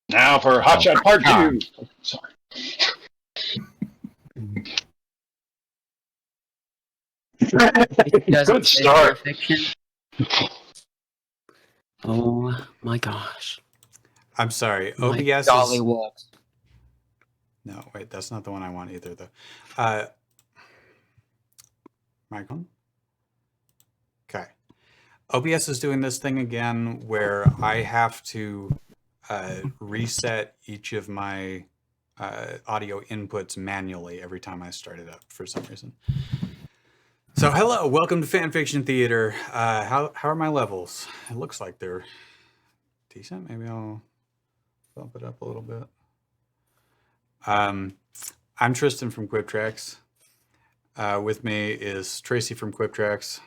Now for Hot Shot Part 2. Sorry. Good start. Oh my gosh. I'm sorry. My OBS golly is... wolves. No, wait, that's not the one I want either, though. Microphone? Okay. OBS is doing this thing again where I have to reset each of my audio inputs manually every time I start it up for some reason. So hello, welcome to Fanfiction Theater. How are my levels? It looks like they're decent. Maybe I'll bump it up a little bit. I'm Tristan from QuipTracks. With me is Tracy from QuipTracks.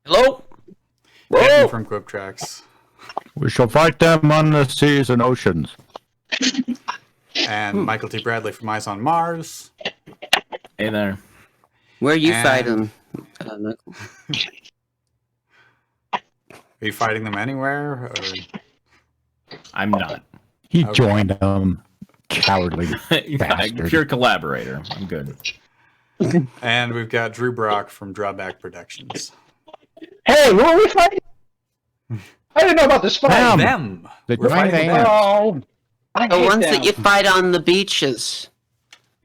Hello. Evan from QuipTracks. We shall fight them on the seas and oceans. And Michael T. Bradley from Eyes on Mars. Hey there. Where you fight them? Are you fighting them anywhere? Or... I'm not. He joined them. Cowardly bastard. Pure collaborator. I'm good. And we've got Drew Brock from Drawback Productions. Hey, who are we fighting? I didn't know about this fight. Them. The We're giant fighting ants. Oh, I The hate ones them. that you fight on the beaches.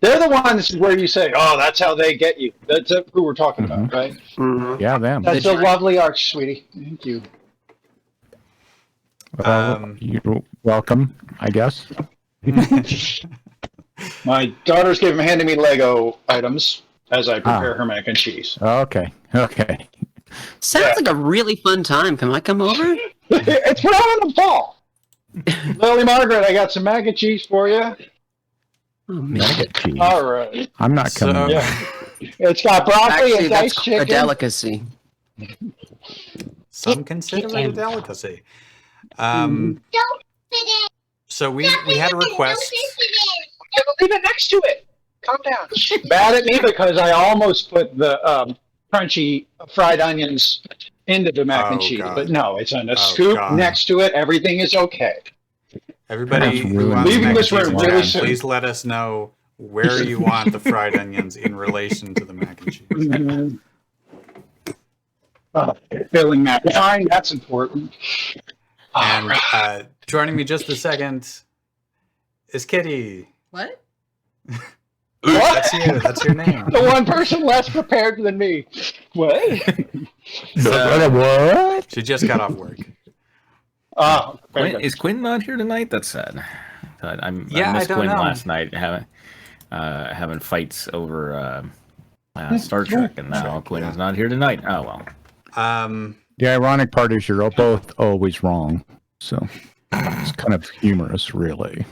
They're the ones where you say, "Oh, that's how they get you." That's who we're talking about, right? Yeah, them. That's a lovely arch, sweetie. Thank you. You're welcome, I guess. My daughter's handing me Lego items as I prepare her mac and cheese. Okay. Sounds like a really fun time. Can I come over? It's around in the fall. Lily Margaret, I got some mac and cheese for you. Oh, man. Nugget cheese. All right. I'm not coming. So- Yeah. It's got broccoli Actually, and diced that's chicken. a delicacy. Some consider it a delicacy. So we had a request. Leave it next to it. Calm down. Mad at me because I almost put the crunchy fried onions into the mac and Oh, cheese, God. but no, it's on a scoop God. next to it. Everything is okay. Everybody That's who rude. wants Leaving mac this and cheese room in really chat, soon. please let us know where you want the fried onions in relation to the mac and cheese. Filling that fine, that's important. And joining me just a second is Kitty. What? That's you. That's your name. The one person less prepared than me. What? What? She just got off work. Oh, very good. Is Quinn not here tonight? That's sad. I I missed don't Quinn know. last night having fights over Star Trek, and now Quinn is not here tonight. Oh well. The ironic part is you're both always wrong. So it's kind of humorous, really.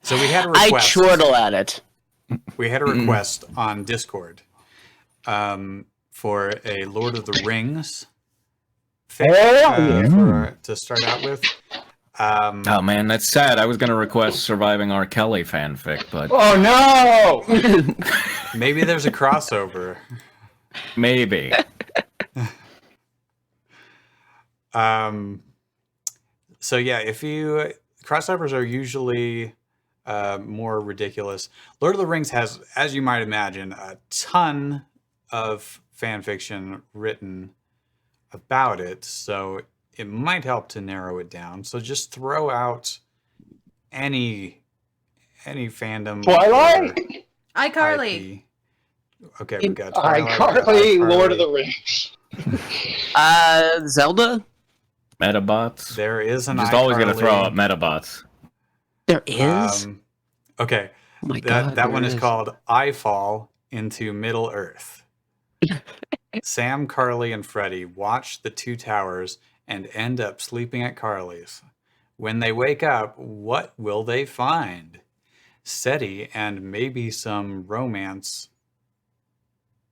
So we had a I request. chortle at it. We had a request on Discord for a Lord of the Rings fic to start out with. Oh man, that's sad. I was gonna request Surviving R. Kelly fanfic, but Oh no! Maybe there's a crossover. maybe. So yeah, if you crossovers are usually more ridiculous. Lord of the Rings has, as you might imagine, a ton of fan fiction written about it, so it might help to narrow it down. So just throw out any fandom. Twilight? iCarly. IP. Okay, we got Twilight, iCarly, Lord of the Rings. Zelda? Metabots. There is an Just always gonna iCarly. throw out Metabots. There is? Okay, Oh my god. that one there is called I Fall into Middle Earth. Sam, Carly, and Freddy watch the two towers and end up sleeping at Carly's. When they wake up, what will they find? SETI and maybe some romance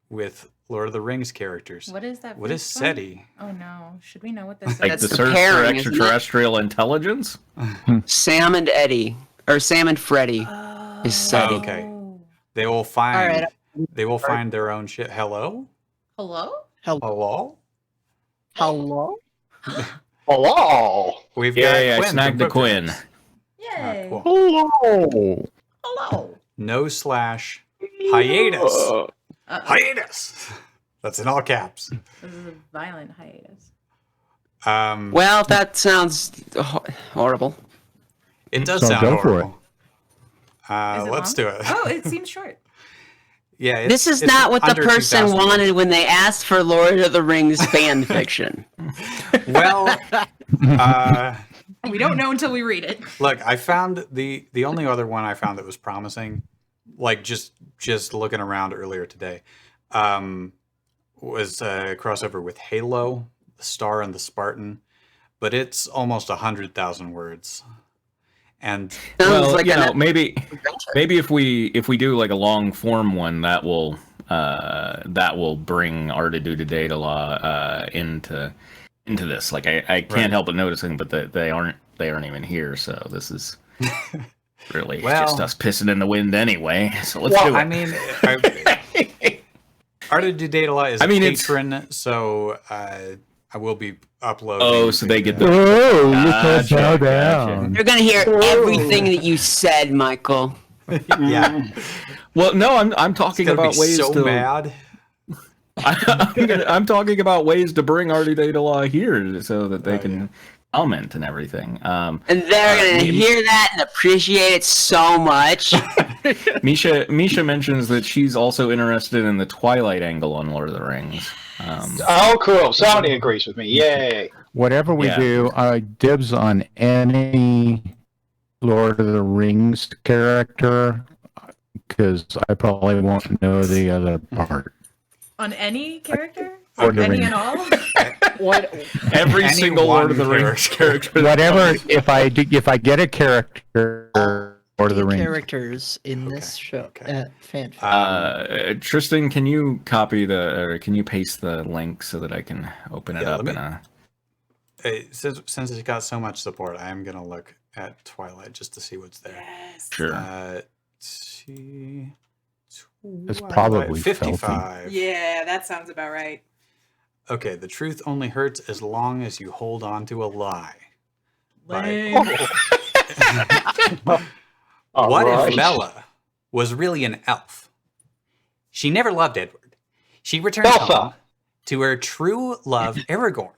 with Lord of the Rings characters. What is that? What is first one? SETI? Oh no. Should we know what this Like is? the the search for pairing, isn't it? extraterrestrial intelligence. Sam and Eddie. Or Sam and Freddy. Oh. is SETI. Okay. They will find. All right. They will find their own shit. Hello. Hello? Hello. Hello? Hello. We've got Yay, I Quinn snagged from the Quinn. Bookworms. Yay. Cool. Hello. Hello. No/hiatus. Uh-oh. Hiatus. That's in all caps. This is a violent hiatus. Well, that sounds horrible. It does So sound go for horrible. Is it Let's long? do it. Oh, it seems short. Yeah, This is it's not what the under person 2,000 words. wanted when they asked for Lord of the Rings fan fiction. Well, We don't know until we read it. look, I found the only other one I found that was promising, like just looking around earlier today, was a crossover with Halo, the Star and the Spartan, but it's almost 100,000 words. And Sounds Well, like you an know, maybe if we do like a long form one, that will bring Artidude Data Law into this. Like I can't Right. help but noticing, but they aren't even here. So this is really Well- just us pissing in the wind anyway. So let's well, do it. I mean, Artidude Data Law is I mean, a it's- patron, so I will be uploading. Oh, so they get the- Oh, look us Gotcha, bow gotcha. down. You're gonna hear everything that you said, Michael. Yeah, Well, no, I'm it's talking gonna about be ways so to. mad. I'm talking about ways to bring Artie Data Law here so that they Right, can yeah. comment and everything. And they're gonna hear that and appreciate it so much. Misha mentions that she's also interested in the Twilight angle on Lord of the Rings. Oh, cool. Somebody agrees with me. Yay. Whatever we Yeah. do, I dibs on any Lord of the Rings character because I probably won't know the other part. On any character? Lord of the Any Rings. and all? Every Any single one Lord of the Rings character. Whatever, if I get a character, Lord of the Rings. characters in this show. okay. Fanfic. Tristan, can you can you paste the link so that I can open it Yeah, up let in me- a? Since it's got so much support, I am gonna look at Twilight just to see what's there. Sure. See, It's Twilight, probably 55. Yeah, that sounds about right. Okay, the truth only hurts as long as you hold on to a lie. Lame. What Alright. if Bella was really an elf? She never loved Edward. She returned Belfa. home to her true love, Aragorn.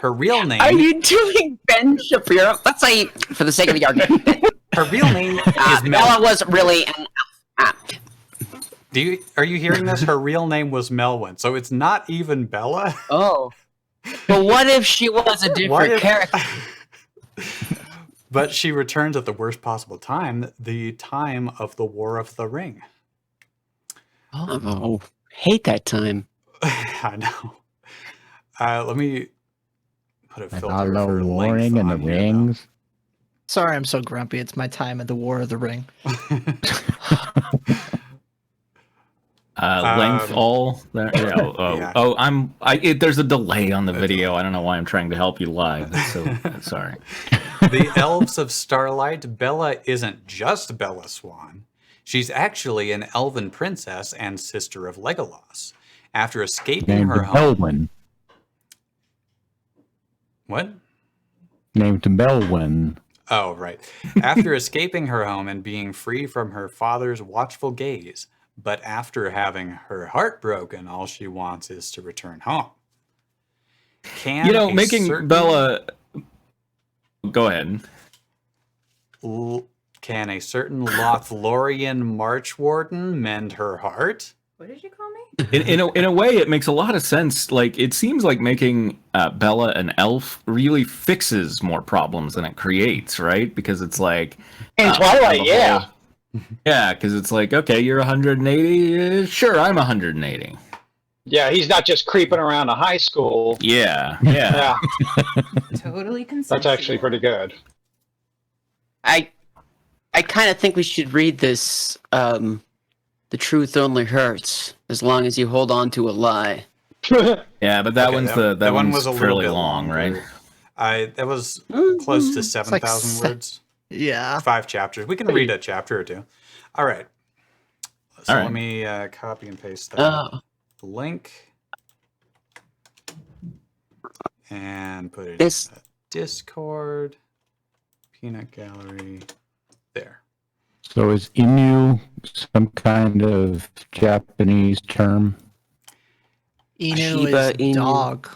Her real name. Are you doing Ben Shapiro? Let's say, for the sake of the argument, Her real name is Bella Mel. was really an Are you hearing this? Her real name was Melwyn, so it's not even Bella. Oh. But what if she was a What different if- character? But she returns at the worst possible time, the time of the War of the Ring. Oh, hate that time. I know. Let me put a And filter hello, for warring length and the on here, though. rings. Sorry, I'm so grumpy. It's my time at the War of the Ring. Length all there. Yeah, Yeah. there's a delay on the video. I don't know why I'm trying to help you live. So sorry. The elves of Starlight. Bella isn't just Bella Swan. She's actually an elven princess and sister of Legolas. After escaping Named her home. Belwyn. What? Named Belwyn. Oh, right. After escaping her home and being free from her father's watchful gaze, but after having her heart broken, all she wants is to return home. Can You know, a making certain- Bella. Go ahead. Can a certain Lothlorien Marchwarden mend her heart? What did you call me? In a way, it makes a lot of sense. Like it seems like making Bella an elf really fixes more problems than it creates, right? Because it's like In Twilight, yeah. yeah, because it's like okay, you're 180. Sure, I'm 180. Yeah, he's not just creeping around a high school. Yeah. Yeah, Totally consensual. that's actually pretty good. I kind of think we should read this. The truth only hurts as long as you hold on to a lie. Yeah, but that Okay, one's that one one's was a little fairly bit long, longer. right? That was close to 7,000 words. Yeah. 5 chapters. We can read a chapter or two. All right. So All right. let me copy and paste that Oh, link and put it. This- in Discord, Peanut Gallery, there. So is Inu some kind of Japanese term? Inu Shiba is Inu. dog.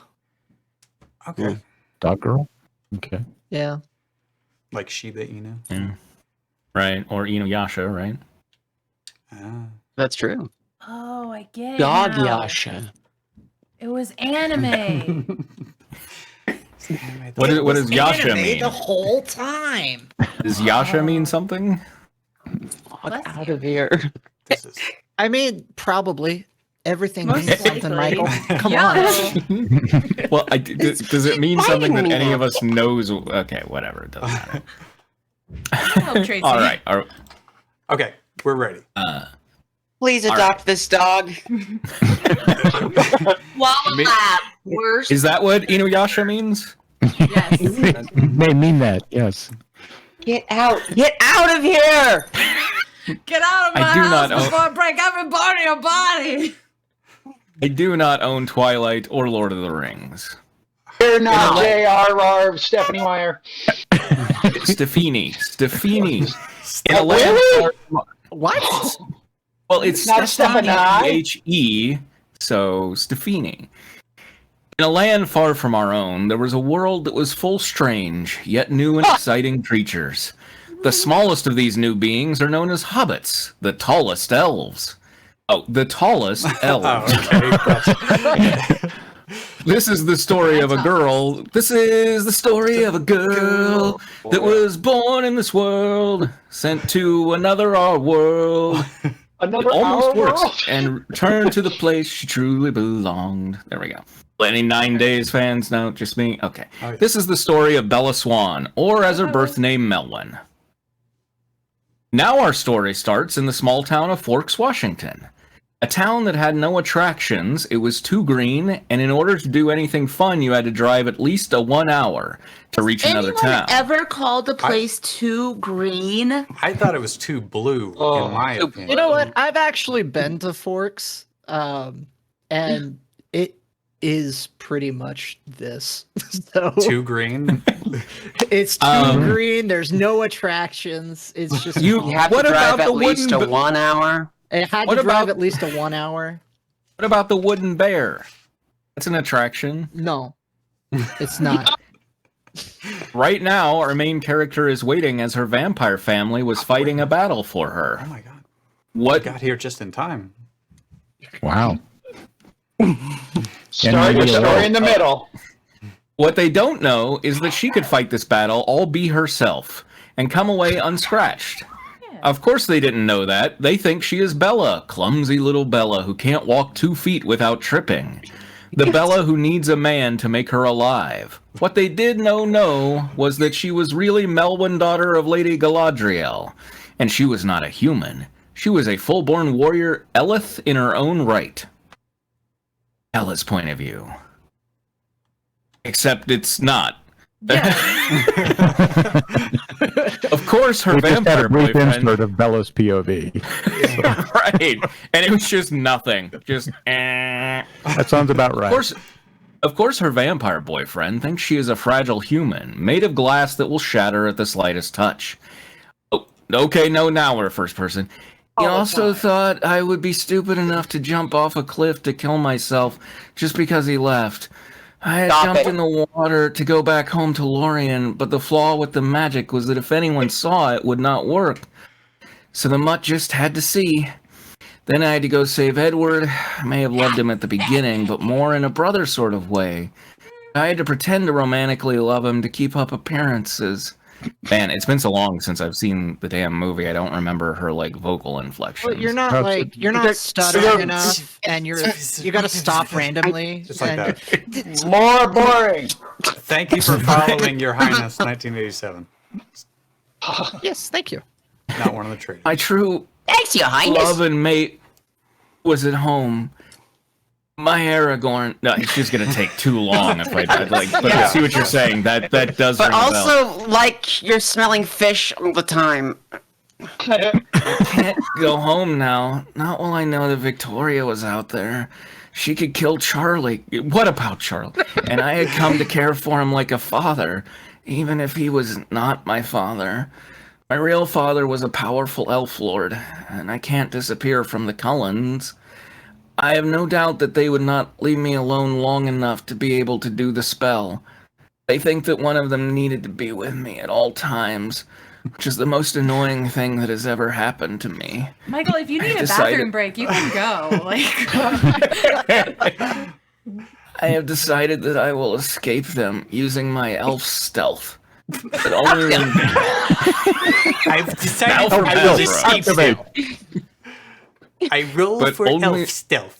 Okay. Dog girl? Okay. Yeah. Like Shiba Inu. Yeah. Right, or Inuyasha, right? Ah. That's true. Oh, I get it. Dog now. Yasha. It was anime. What does Yasha Anime mean? the whole time. Does Yasha mean something? Get out of here. This is... I mean, probably. Everything Most means something, likely. Michael. Come Yeah. on. Well, does it mean fighting something that me any now. of us knows? Okay, whatever. It doesn't matter. Hello, Tracy. All right. Okay, we're ready. Please All adopt this dog. Wallab. Worst. Is that what Inuyasha means? Yes. They mean that, yes. Get out. Get out of here. Get out of my I do house not know. before I break every bone in your body. I do not own Twilight or Lord of the Rings. You're not You know J.R.R. Stephanie Meyer. Stefini. In a Oh, land really? What? Well, it's Not Stefani, Stephanie. H-E, so Stefini. In a land far from our own, there was a world that was full strange, yet new and exciting creatures. The smallest of these new beings are known as hobbits, the tallest elves. Oh, the tallest elves. Okay. This is the story of a girl. This is the story of a girl that was born in this world, sent to another our world. Another Almost hour works, world? and returned to the place she truly belonged. There we go. Any 9 Days fans? No, just me? Okay. Oh, yeah. This is the story of Bella Swan, or as her birth name, Melwyn. Now our story starts in the small town of Forks, Washington. A town that had no attractions, it was too green, and in order to do anything fun, you had to drive at least 1 hour to reach another town. Ever called the place too green? I thought it was too blue, in my opinion. You know what? I've actually been to Forks, and it is pretty much this. So Too green? it's too green. There's no attractions. It's just You You have What to drive about at the least wooden 1 hour. it had what to drive about- at least 1 hour. What about the wooden bear? That's an attraction. No, it's not. Right now, our main character is waiting as her vampire family was fighting a battle for Oh her. my god. What? Got here just in time. Wow. Start your story in the middle. What they don't know is that she could fight this battle all be herself and come away unscratched. Of course they didn't know that. They think she is Bella, clumsy little Bella who can't walk 2 feet without tripping. The Bella who needs a man to make her alive. What they did know was that she was really Melwyn, daughter of Lady Galadriel. And she was not a human. She was a full-born warrior Elith in her own right. Ella's point of view. Except it's not. Of course, her We just had vampire a brief boyfriend. insert of Bella's POV. Right, and it was just nothing. Just. That sounds about right. Of course, her vampire boyfriend thinks she is a fragile human, made of glass that will shatter at the slightest touch. Oh, okay, no, now we're first person. He also thought I would be stupid enough to jump off a cliff to kill myself just because he left. I had Stop jumped it. in the water to go back home to Lorien, but the flaw with the magic was that if anyone saw it, would not work. So the mutt just had to see. Then I had to go save Edward. I may have loved him at the beginning, but more in a brother sort of way. I had to pretend to romantically love him to keep up appearances. Man, it's been so long since I've seen the damn movie. I don't remember her like vocal inflections. Well, you're not That's- like you're not stuttering enough, and you got to stop randomly. Just like and- that. More boring. Thank you for following Your Highness 1987. Yes, thank you. Not one of the trade. My true Thanks, Your Highness. love and mate was at home. My Aragorn. No, it's just gonna take too long if I like. But I see what you're saying. That does. But ring a bell. also, like, you're smelling fish all the time. Can't go home now. Not while I know that Victoria was out there. She could kill Charlie. What about Charlie? And I had come to care for him like a father. even if he was not my father. My real father was a powerful elf lord, and I can't disappear from the Cullens. I have no doubt that they would not leave me alone long enough to be able to do the spell. They think that one of them needed to be with me at all times, which is the most annoying thing that has ever happened to me. Michael, if you need a bathroom break, you can go. I have decided that I will escape them using my elf stealth. But only I've decided Now for I will Blather. escape them. I roll But for only- elf stealth.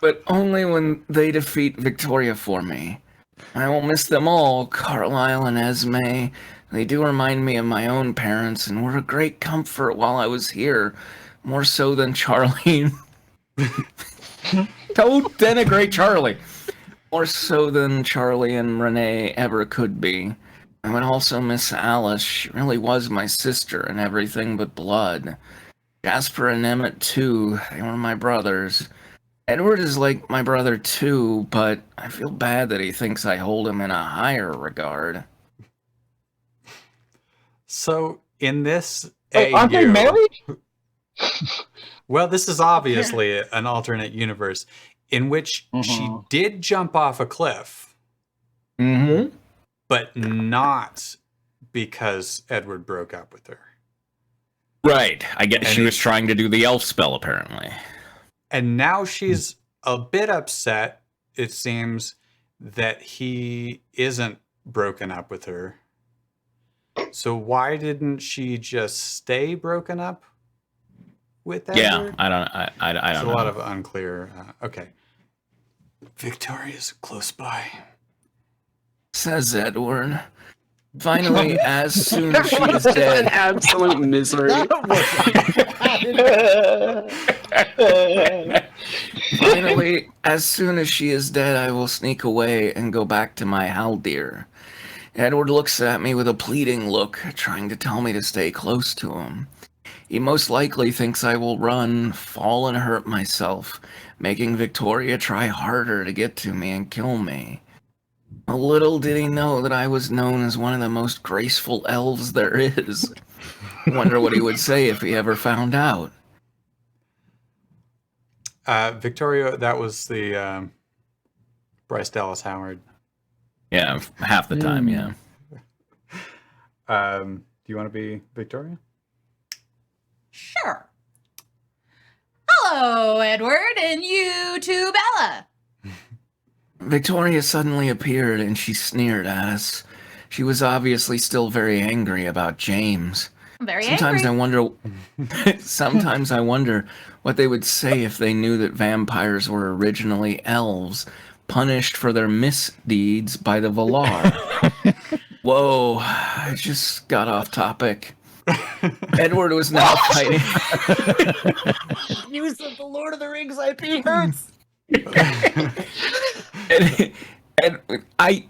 but only when they defeat Victoria for me. I will miss them all, Carlisle and Esme. They do remind me of my own parents and were a great comfort while I was here, more so than Charlie. Don't denigrate Charlie. More so than Charlie and Renee ever could be. I would also miss Alice. She really was my sister and everything but blood. Jasper and Emmett, too. They were my brothers. Edward is like my brother, too, but I feel bad that he thinks I hold him in a higher regard. So, in this Wait, aren't they AU married? well, this is obviously an alternate universe in which she did jump off a cliff, Mm-hmm. but not because Edward broke up with her. Right. I guess And she was it- trying to do the elf spell, apparently. And now she's a bit upset, it seems, that he isn't broken up with her. So why didn't she just stay broken up with Edward? Yeah, I don't There's know. a lot of unclear. Okay. Victoria's close by. Says Edward. Finally, as soon as she is dead, Absolute misery. finally, as soon as she is dead, I will sneak away and go back to my Haldir. Edward looks at me with a pleading look, trying to tell me to stay close to him. He most likely thinks I will run, fall, and hurt myself, making Victoria try harder to get to me and kill me. A little did he know that I was known as one of the most graceful elves there is. Wonder what he would say if he ever found out. Victoria, that was the Bryce Dallas Howard. Yeah, half the time, yeah. Do you want to be Victoria? Sure. Hello, Edward, and you too, Bella. Victoria suddenly appeared and she sneered at us. She was obviously still very angry about James. Very Sometimes angry. I wonder sometimes I wonder what they would say if they knew that vampires were originally elves, punished for their misdeeds by the Valar. Whoa, I just got off topic. Edward was now fighting. Use of the Lord of the Rings IP hurts. and I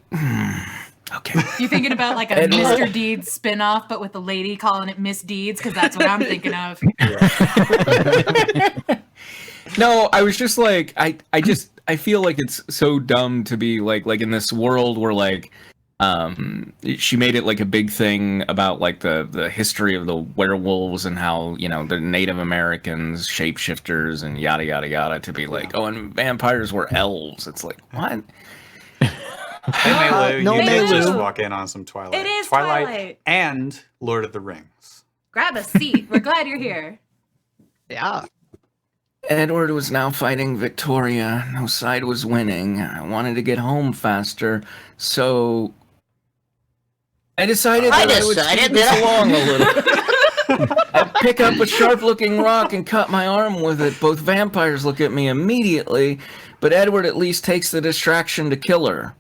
okay. You thinking about like a Edward. Mr. Deeds spin-off, but with the lady calling it Miss Deeds? Because that's what I'm thinking of. No, I was just like I feel like it's so dumb to be like in this world where like she made it like a big thing about like the history of the werewolves and how, you know, the Native Americans, shapeshifters and yada yada yada, to be like, oh, and vampires were elves. It's like, what? Hey, Melu, no, you did Melu. just walk in on some Twilight. It is Twilight. and Lord of the Rings. Grab a seat. We're glad you're here. Yeah. Edward was now fighting Victoria. No side was winning. I wanted to get home faster, so I decided that I would speed this along a little. I pick up a sharp-looking rock and cut my arm with it. Both vampires look at me immediately, but Edward at least takes the distraction to kill her.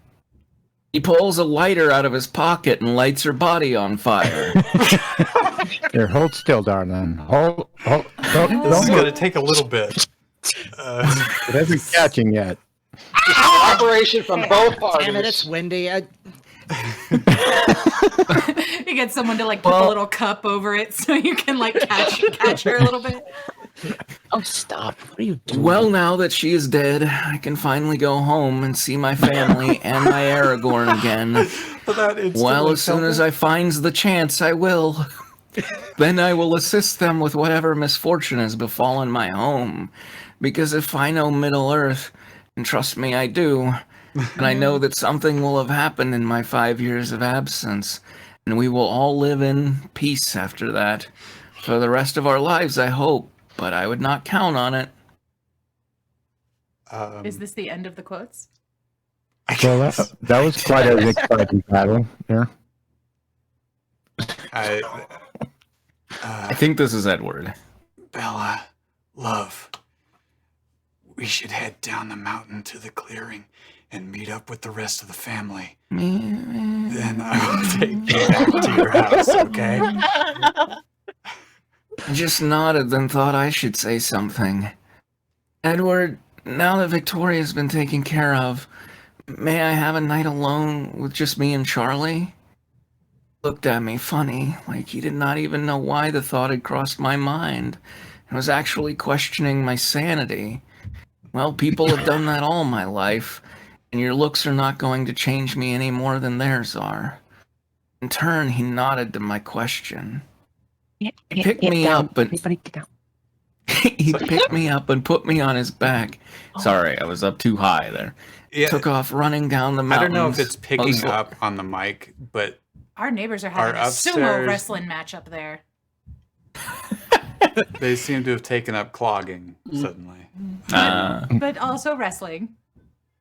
He pulls a lighter out of his pocket and lights her body on fire. Here, hold still, darling. Hold. This is Don't going to move. take a little bit. It isn't catching yet. Cooperation from both parties. Damn it, it's windy. You get someone to like put a little cup over it so you can like catch her a little bit. Oh, stop. What are you doing? Well, now that she is dead, I can finally go home and see my family and my Aragorn again. Well, as soon as I finds the chance, I will. Then I will assist them with whatever misfortune has befallen my home. Because if I know Middle-earth, and trust me, I do, and I know that something will have happened in my 5 years of absence, and we will all live in peace after that. For the rest of our lives, I hope, but I would not count on it. Is this the end of the quotes? Well, that was quite an exciting battle there. I think this is Edward. Bella, love, we should head down the mountain to the clearing and meet up with the rest of the family. Then I will take you back to your house, okay? I just nodded, then thought I should say something. Edward, now that Victoria's been taken care of, may I have a night alone with just me and Charlie? Looked at me funny, like he did not even know why the thought had crossed my mind, and was actually questioning my sanity. Well, people have done that all my life, and your looks are not going to change me any more than theirs are. In turn, he nodded to my question. He picked me up and he picked me up and put me on his back. Sorry, I was up too high there. Yeah, Took off running down the mountains. I don't know if it's picking up on the mic, but Our neighbors are having a sumo upstairs- wrestling match up there. they seem to have taken up clogging suddenly. But also wrestling.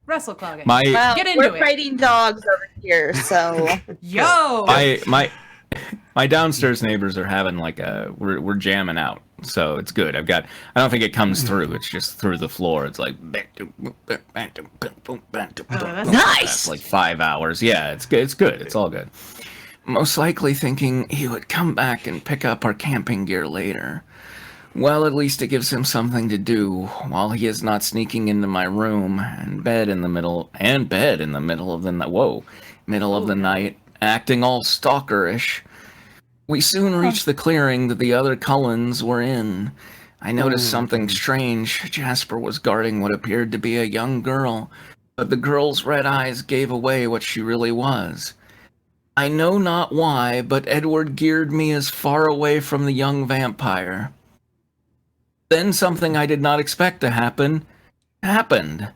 Wrestle clogging. My Get into we're it. fighting dogs over here, so Yo! my downstairs neighbors are having like we're jamming out, so it's good. I don't think it comes through. It's just through the floor. It's like that's Nice! like 5 hours. Yeah, it's good. It's good. It's all good. Most likely thinking he would come back and pick up our camping gear later. Well, at least it gives him something to do while he is not sneaking into my room and bed in the middle of the night. Whoa, middle of the night, acting all stalkerish. We soon reached the clearing that the other Cullens were in. I noticed something strange. Jasper was guarding what appeared to be a young girl, but the girl's red eyes gave away what she really was. I know not why, but Edward geared me as far away from the young vampire. Then something I did not expect to happen happened.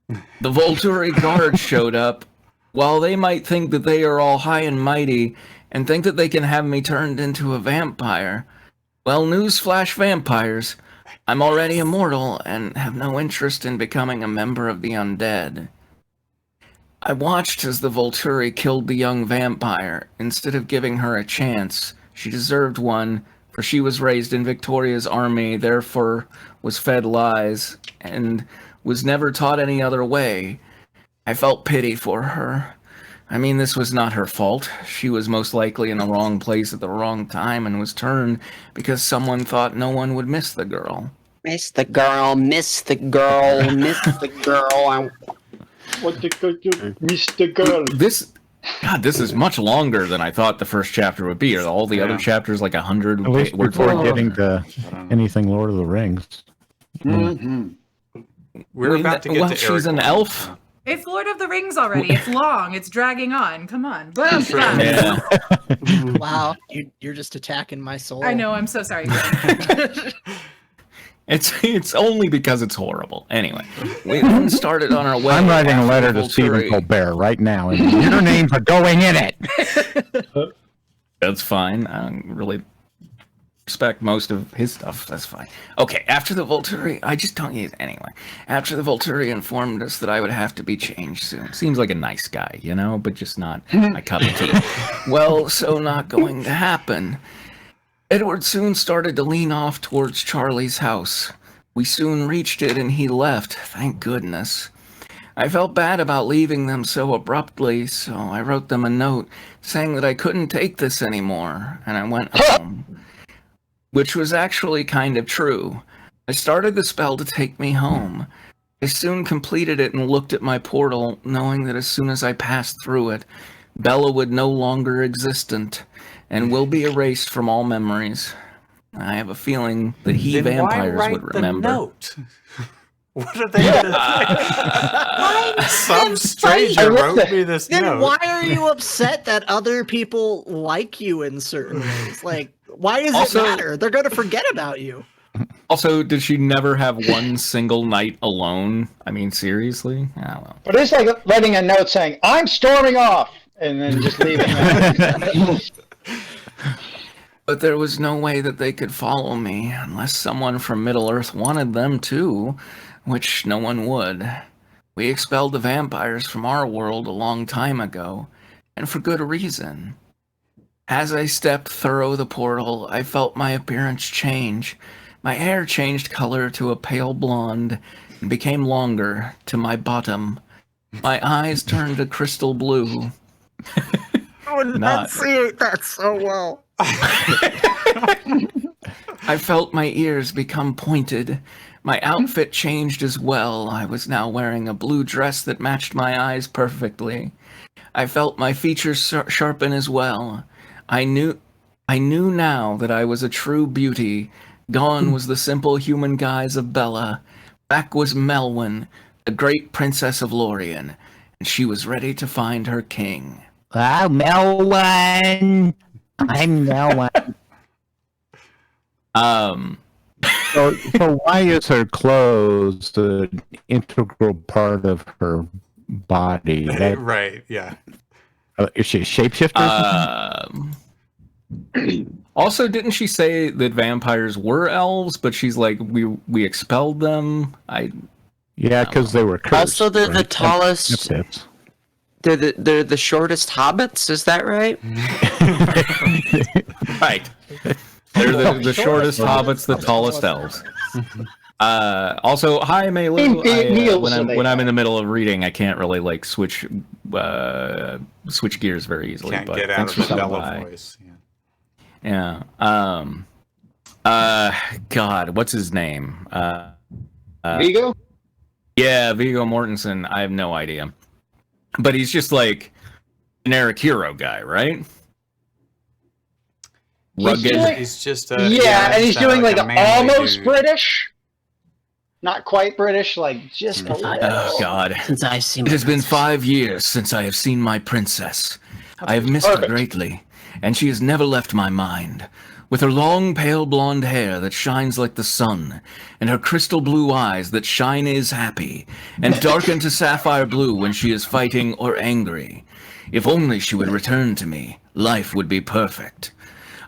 The Volturi guards showed up. While they might think that they are all high and mighty and think that they can have me turned into a vampire, well, newsflash vampires, I'm already immortal and have no interest in becoming a member of the undead. I watched as the Volturi killed the young vampire. Instead of giving her a chance, she deserved one, for she was raised in Victoria's army, therefore was fed lies, and was never taught any other way. I felt pity for her. I mean, this was not her fault. She was most likely in the wrong place at the wrong time and was turned because someone thought no one would miss the girl. Miss the girl, miss the girl, miss the girl. What the girl do? Mr. Girl. This is much longer than I thought the first chapter would be. Are all the other chapters like 100 At least words before long? getting to anything Lord of the Rings. Mm-hmm. We're about to get to she's an Aragorn. elf. It's Lord of the Rings already. It's long. It's dragging on. Come on. Boom. True. Done. Yeah. Wow, you're just attacking my soul. I know. I'm so sorry. It's only because it's horrible. Anyway, we then started on our way. I'm writing a after letter the to Stephen Volturi. Colbert right now, and your names are going in it. That's fine. I don't really respect most of his stuff. That's fine. Okay, after the Volturi, I just don't use anyway. After the Volturi informed us that I would have to be changed soon. Seems like a nice guy, you know, but just not my cup of tea. Well, so not going to happen. Edward soon started to lean off towards Charlie's house. We soon reached it and he left, thank goodness. I felt bad about leaving them so abruptly, so I wrote them a note saying that I couldn't take this anymore, and I went home. Which was actually kind of true. I started the spell to take me home. I soon completed it and looked at my portal, knowing that as soon as I passed through it, Bella would no longer existent, and will be erased from all memories. I have a feeling that he Then why vampires write would the remember. note? What are they gonna say? Some stranger wrote me this Then note. why are you upset that other people like you in certain ways? Like, why does Also- it matter? They're going to forget about you. Also, did she never have one single night alone? I mean, seriously? Oh, well. But it's like writing a note saying, I'm storming off, and then just leaving it. But there was no way that they could follow me unless someone from Middle-earth wanted them to, which no one would. We expelled the vampires from our world a long time ago, and for good reason. As I stepped through the portal, I felt my appearance change. My hair changed color to a pale blonde and became longer to my bottom. My eyes turned a crystal blue. I would Not- see that so well. I felt my ears become pointed. My outfit changed as well. I was now wearing a blue dress that matched my eyes perfectly. I felt my features sharpen as well. I knew now that I was a true beauty. Gone was the simple human guise of Bella. Back was Melwyn, the great princess of Lorien, and she was ready to find her king. Oh, Melwyn. I'm Melwyn. So why is her clothes an integral part of her body? Right, yeah. Is she a shapeshifter? Also, didn't she say that vampires were elves, but she's like, we expelled them? Yeah, because they were cursed. Also, they're the right? tallest. That's They're the shortest hobbits. Is that right? Right. They're the shortest hobbits, the tallest elves. Also, hi Melu. When I'm in the middle of reading, I can't really like switch gears very easily. Can't but get out thanks of for the stopping Bella by. voice. Yeah. God, what's his name? Vigo? Yeah, Viggo Mortensen. I have no idea, but he's just like generic hero guy, right? Rugged. He's just Yeah, and he's doing like a manly almost dude. British. Not quite British, like just a Oh little. God. Since I've seen It has been 5 years since I have seen my princess. I have missed her Perfect. greatly, and she has never left my mind. With her long, pale blonde hair that shines like the sun, and her crystal blue eyes that shine is happy, and darken to sapphire blue when she is fighting or angry. If only she would return to me, life would be perfect.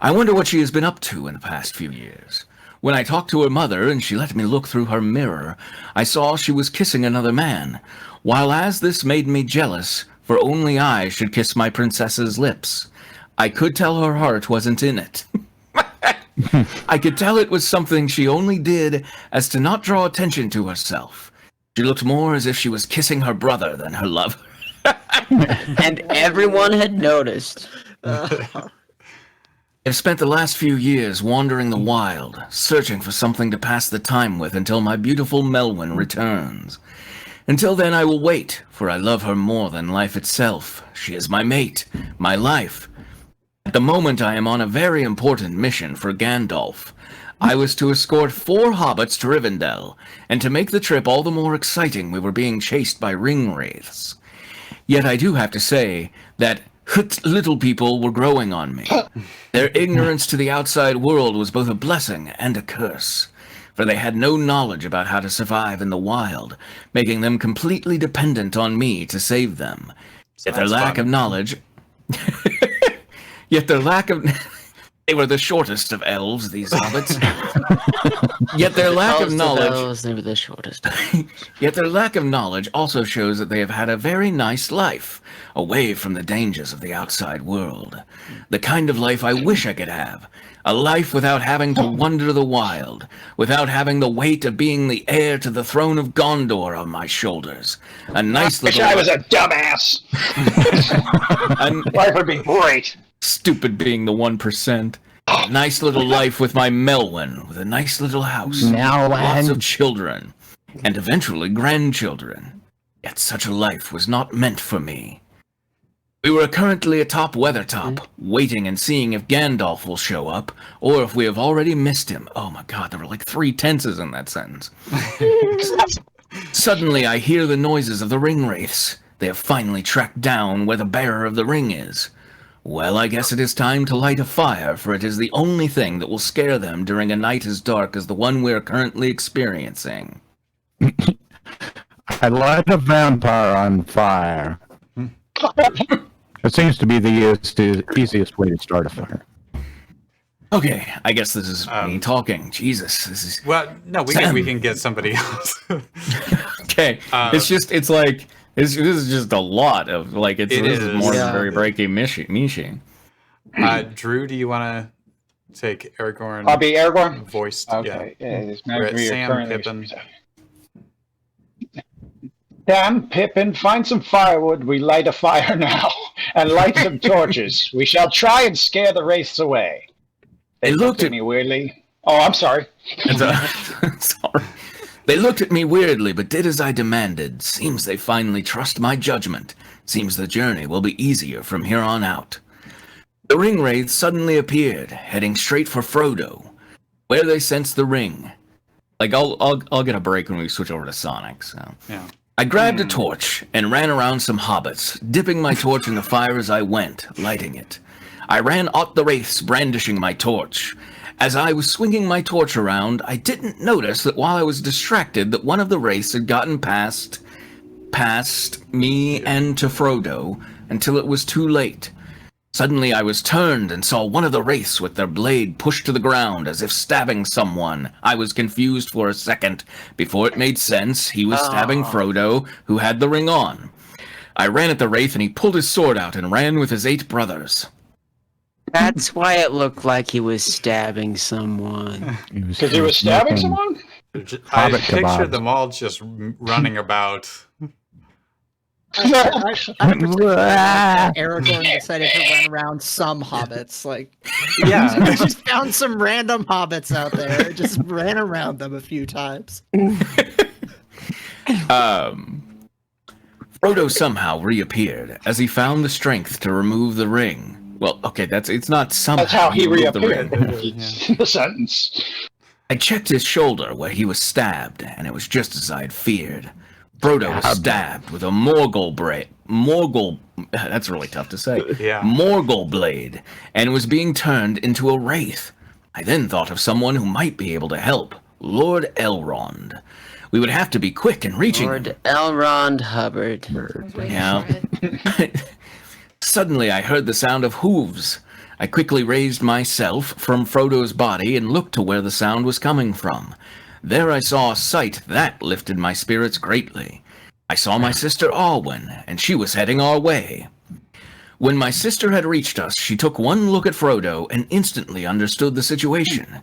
I wonder what she has been up to in the past few years. When I talked to her mother and she let me look through her mirror, I saw she was kissing another man, while as this made me jealous, for only I should kiss my princess's lips. I could tell her heart wasn't in it. I could tell it was something she only did as to not draw attention to herself. She looked more as if she was kissing her brother than her lover. and everyone had noticed. I've spent the last few years wandering the wild, searching for something to pass the time with until my beautiful Melwyn returns. Until then I will wait, for I love her more than life itself. She is my mate, my life. At the moment I am on a very important mission for Gandalf. I was to escort 4 hobbits to Rivendell, and to make the trip all the more exciting we were being chased by ringwraiths. Yet I do have to say that little people were growing on me. Their ignorance to the outside world was both a blessing and a curse, for they had no knowledge about how to survive in the wild, making them completely dependent on me to save them. Yet their lack of knowledge... Yet their lack of... They were the shortest of elves, these hobbits. Yet their lack of knowledge... They were the shortest. Yet their lack of knowledge also shows that they have had a very nice life, away from the dangers of the outside world. The kind of life I wish I could have. A life without having to wander the wild, without having the weight of being the heir to the throne of Gondor on my shoulders. A nice Wish little... I was a dumbass. a Life would be great. stupid being the 1%. A nice little life with my Melwyn, with a nice little house. Lots of children. And eventually grandchildren. Yet such a life was not meant for me. We were currently atop Weathertop, waiting and seeing if Gandalf will show up, or if we have already missed him. Oh my god, there were like 3 tenses in that sentence. Suddenly I hear the noises of the ring wraiths. They have finally tracked down where the bearer of the ring is. Well, I guess it is time to light a fire, for it is the only thing that will scare them during a night as dark as the one we are currently experiencing. I light a vampire on fire. It seems to be the easiest way to start a fire. Okay, I guess this is me talking. Jesus, this is... Well, no, we can get somebody else. Okay, this is just a lot of, like, this is more than very breaky Mishi. Drew, do you want to take Aragorn? I'll be Aragorn. Voiced, Okay. Yeah. It's We're at Sam Pippin. Sam, Pippin, find some firewood. We light a fire now, and light some torches. We shall try and scare the wraiths away. They looked at me weirdly. Oh, I'm sorry. Sorry. They looked at me weirdly, but did as I demanded. Seems they finally trust my judgment. Seems the journey will be easier from here on out. The ring wraiths suddenly appeared, heading straight for Frodo, where they sensed the ring. Like, I'll get a break when we switch over to Sonic. So yeah. I grabbed a torch and ran around some hobbits, dipping my torch in the fire as I went, lighting it. I ran at the wraiths, brandishing my torch. As I was swinging my torch around, I didn't notice that while I was distracted that one of the wraiths had gotten past me and to Frodo until it was too late. Suddenly I was turned and saw one of the wraiths with their blade pushed to the ground as if stabbing someone. I was confused for a second. Before it made sense, he was stabbing Frodo, who had the ring on. I ran at the wraith and he pulled his sword out and ran with his 8 brothers. That's why it looked like he was stabbing someone. Because he was stabbing someone? I pictured them all just running about. Aragorn decided to run around some hobbits. Like, Yeah. he just found some random hobbits out there. Just ran around them a few times. Frodo somehow reappeared as he found the strength to remove the ring. Well, okay, it's not somehow. That's how he removed the reappeared. ring. The sentence. I checked his shoulder where he was stabbed, and it was just as I had feared. Frodo was stabbed with a Morgul, that's really tough to say. Yeah. Morgul blade, and was being turned into a wraith. I then thought of someone who might be able to help, Lord Elrond. We would have to be quick in reaching him. Lord Elrond Hubbard. Yeah. Suddenly I heard the sound of hooves. I quickly raised myself from Frodo's body and looked to where the sound was coming from. There I saw a sight that lifted my spirits greatly. I saw my sister Arwen, and she was heading our way. When my sister had reached us, she took one look at Frodo and instantly understood the situation.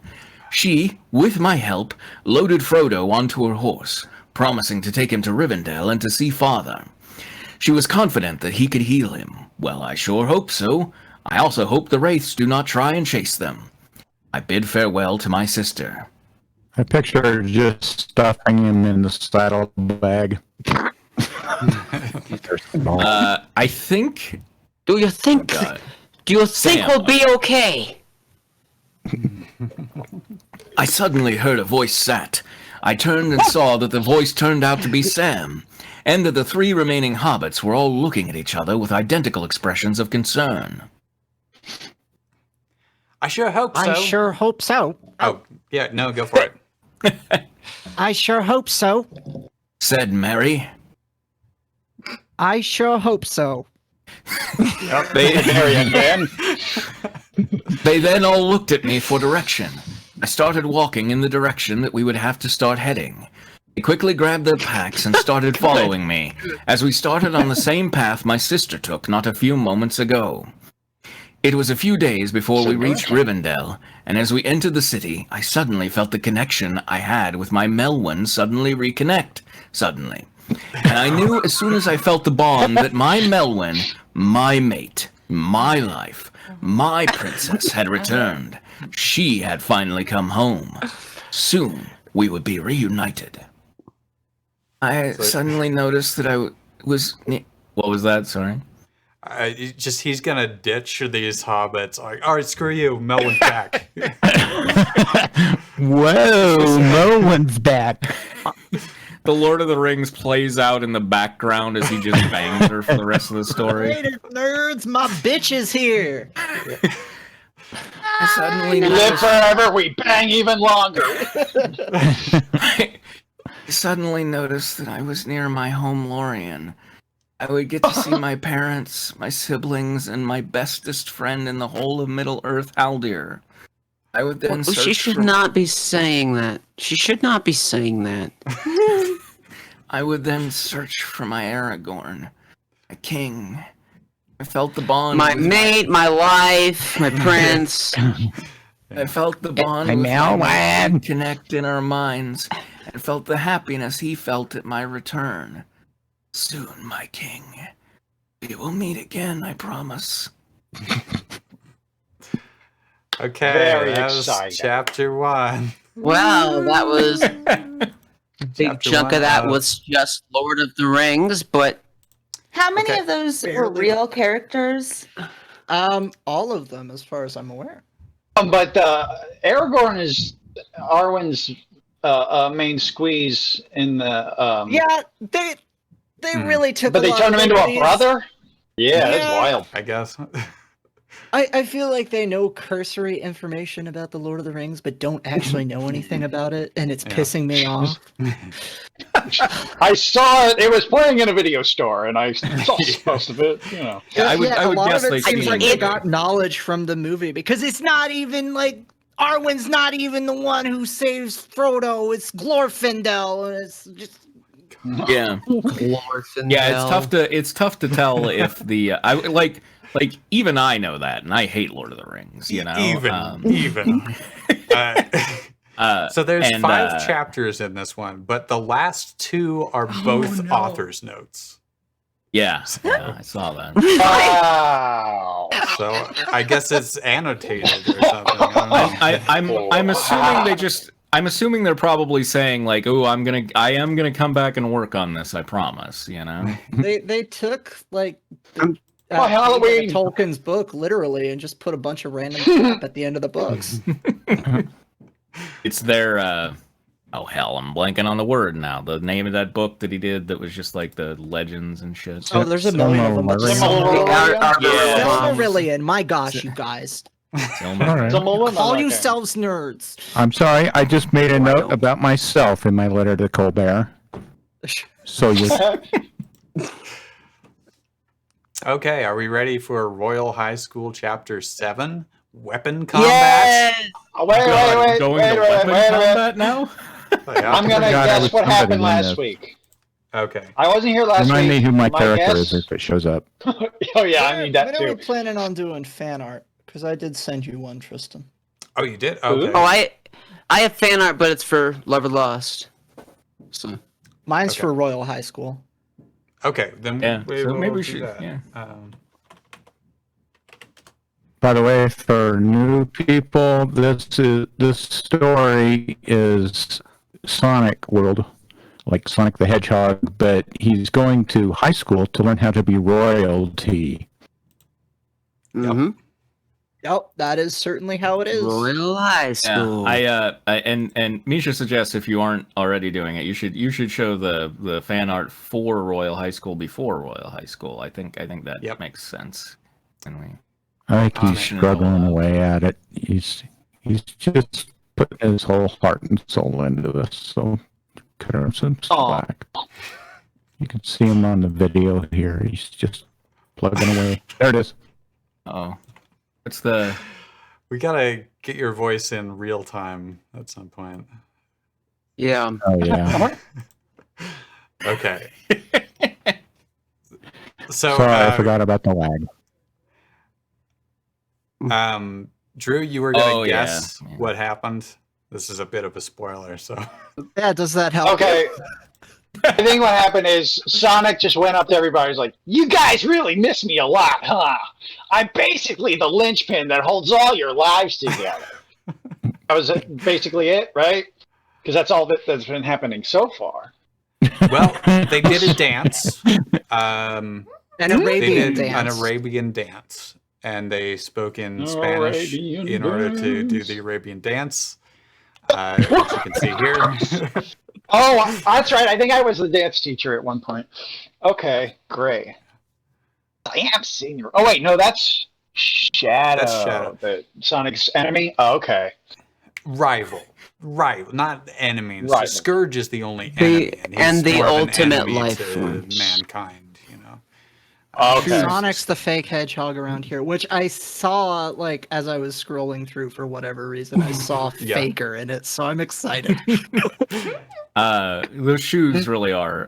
She, with my help, loaded Frodo onto her horse, promising to take him to Rivendell and to see Father. She was confident that he could heal him. Well, I sure hope so. I also hope the wraiths do not try and chase them. I bid farewell to my sister. I picture her just stuffing him in the saddlebag. I think... Do you think Sam. we'll be okay? I suddenly heard a voice sat. I turned and saw that the voice turned out to be Sam, and that the 3 remaining hobbits were all looking at each other with identical expressions of concern. I sure hope so. I sure hope so. Oh, yeah, no, go for it. I sure hope so. Said Mary. I sure hope so. They then all looked at me for direction. I started walking in the direction that we would have to start heading. They quickly grabbed their packs and started following me, as we started on the same path my sister took not a few moments ago. It was a few days before we reached Rivendell, and as we entered the city, I suddenly felt the connection I had with my Melwyn suddenly reconnect. Suddenly. And I knew as soon as I felt the bond that my Melwyn, my mate, my life, my princess had returned. She had finally come home. Soon we would be reunited. I suddenly noticed that I was... What was that? Sorry. He's gonna ditch these hobbits. Like, all right, screw you, Melwin's back. Whoa, Merlin's back. The Lord of the Rings plays out in the background as he just bangs her for the rest of the story. Later, nerds, my bitch is here. I suddenly We live forever, we bang even longer. I suddenly noticed that I was near my home Lorien. I would get to see my parents, my siblings, and my bestest friend in the whole of Middle-earth, Haldir. I would then search She should not be saying that. She should not be saying that. I would then search for my Aragorn, my king. I felt the bond. My mate, my life, my prince. I felt the bond I'm with now my man. connect in our minds, and felt the happiness he felt at my return. Soon, my king. We will meet again, I promise. Okay, Very that was exciting. chapter 1. Wow, that was big Chapter chunk 1 of that out. was just Lord of the Rings, but How many Okay. of those were Barely. real characters? All of them, as far as I'm aware. But Aragorn is Arwen's main squeeze in the. Yeah, they really took. But a they lot turned of him into a liberties. brother? Yeah, that's Yeah. wild. I guess. I feel like they know cursory information about the Lord of the Rings, but don't actually know anything about it, and it's Yeah. pissing me off. I saw it. It was playing in a video store, and I saw most of it. You know. Yeah, I would a lot guess of they it seems seen like it. they got knowledge from the movie because it's not even like Arwen's not even the one who saves Frodo. It's Glorfindel, and it's just Yeah. Yeah, it's tough to tell if the even I know that, and I hate Lord of the Rings. You know, Even. So there's and, 5 chapters in this one, but the last 2 are both no. author's notes. yeah, I saw that. Wow. So I guess it's annotated or something. I don't know. I'm assuming they just. I'm assuming they're probably saying like, "Oh, I am gonna come back and work on this. I promise." You know. they took like For Halloween. Tolkien's book literally and just put a bunch of random crap at the end of the books. It's their. Oh hell, I'm blanking on the word now. The name of that book that he did that was just like the legends and shit. Oh, there's a million of them. Silmarillion, my gosh, you guys. All right. Call yourselves nerds. I'm sorry. I just made a note about myself in my letter to Colbert. So you. Okay, are we ready for Royal High School Chapter 7? Weapon combat? Yes! Wait, Going wait to a weapon minute. combat now? Oh, yeah. I'm gonna forgot I was guess what somebody happened in last this. week. Okay. I wasn't here last Remind week. me who my character guess- is if it shows up. Oh yeah, I need that When are we too. planning on doing fan art? Because I did send you one, Tristan. Oh, you did? Okay. Oh, I have fan art, but it's for Love or Lost. So Mine's Okay. for Royal High School. Okay, then Yeah, so will maybe we do should- that. yeah. By the way, for new people, this story is Sonic World, like Sonic the Hedgehog, but he's going to high school to learn how to be royalty. mhm. Yep, that is certainly how it is. Royal High School. Yeah, and Misha suggests if you aren't already doing it, you should show the fan art for Royal High School before Royal High School. I think that Yep. makes sense. And we I think he's Mention it struggling all. away at it. He's just putting his whole heart and soul into this. So cut him some slack. You can see him on the video here. He's just plugging away. There it is. oh, what's the We gotta get your voice in real time at some point. Yeah. Oh yeah. Okay. So, Sorry, I forgot about the lag. Drew, you were gonna Oh, guess yeah. what happened. This is a bit of a spoiler, so Yeah, does that help? Okay. I think what happened is Sonic just went up to everybody. He's like, "You guys really miss me a lot, huh? I'm basically the linchpin that holds all your lives together." That was basically it, right? Because that's all that's been happening so far. well, they did a dance. An They Arabian did an dance. Arabian dance, and they spoke in Spanish Arabian in order to do dance. the Arabian dance, which you can see here. Oh, that's right. I think I was the dance teacher at one point. Okay, great. I am senior. Oh wait, no, that's Shadow. That's Shadow. The Sonic's enemy. Oh, okay. Rival, not enemy. Rival. Scourge is the only The- enemy, and he's the more of an ultimate enemy life to forms. mankind. You know. Okay. Sonic's the fake hedgehog around here, which I saw like as I was scrolling through for whatever reason. I saw Yeah. Faker in it, so I'm excited. Those shoes really are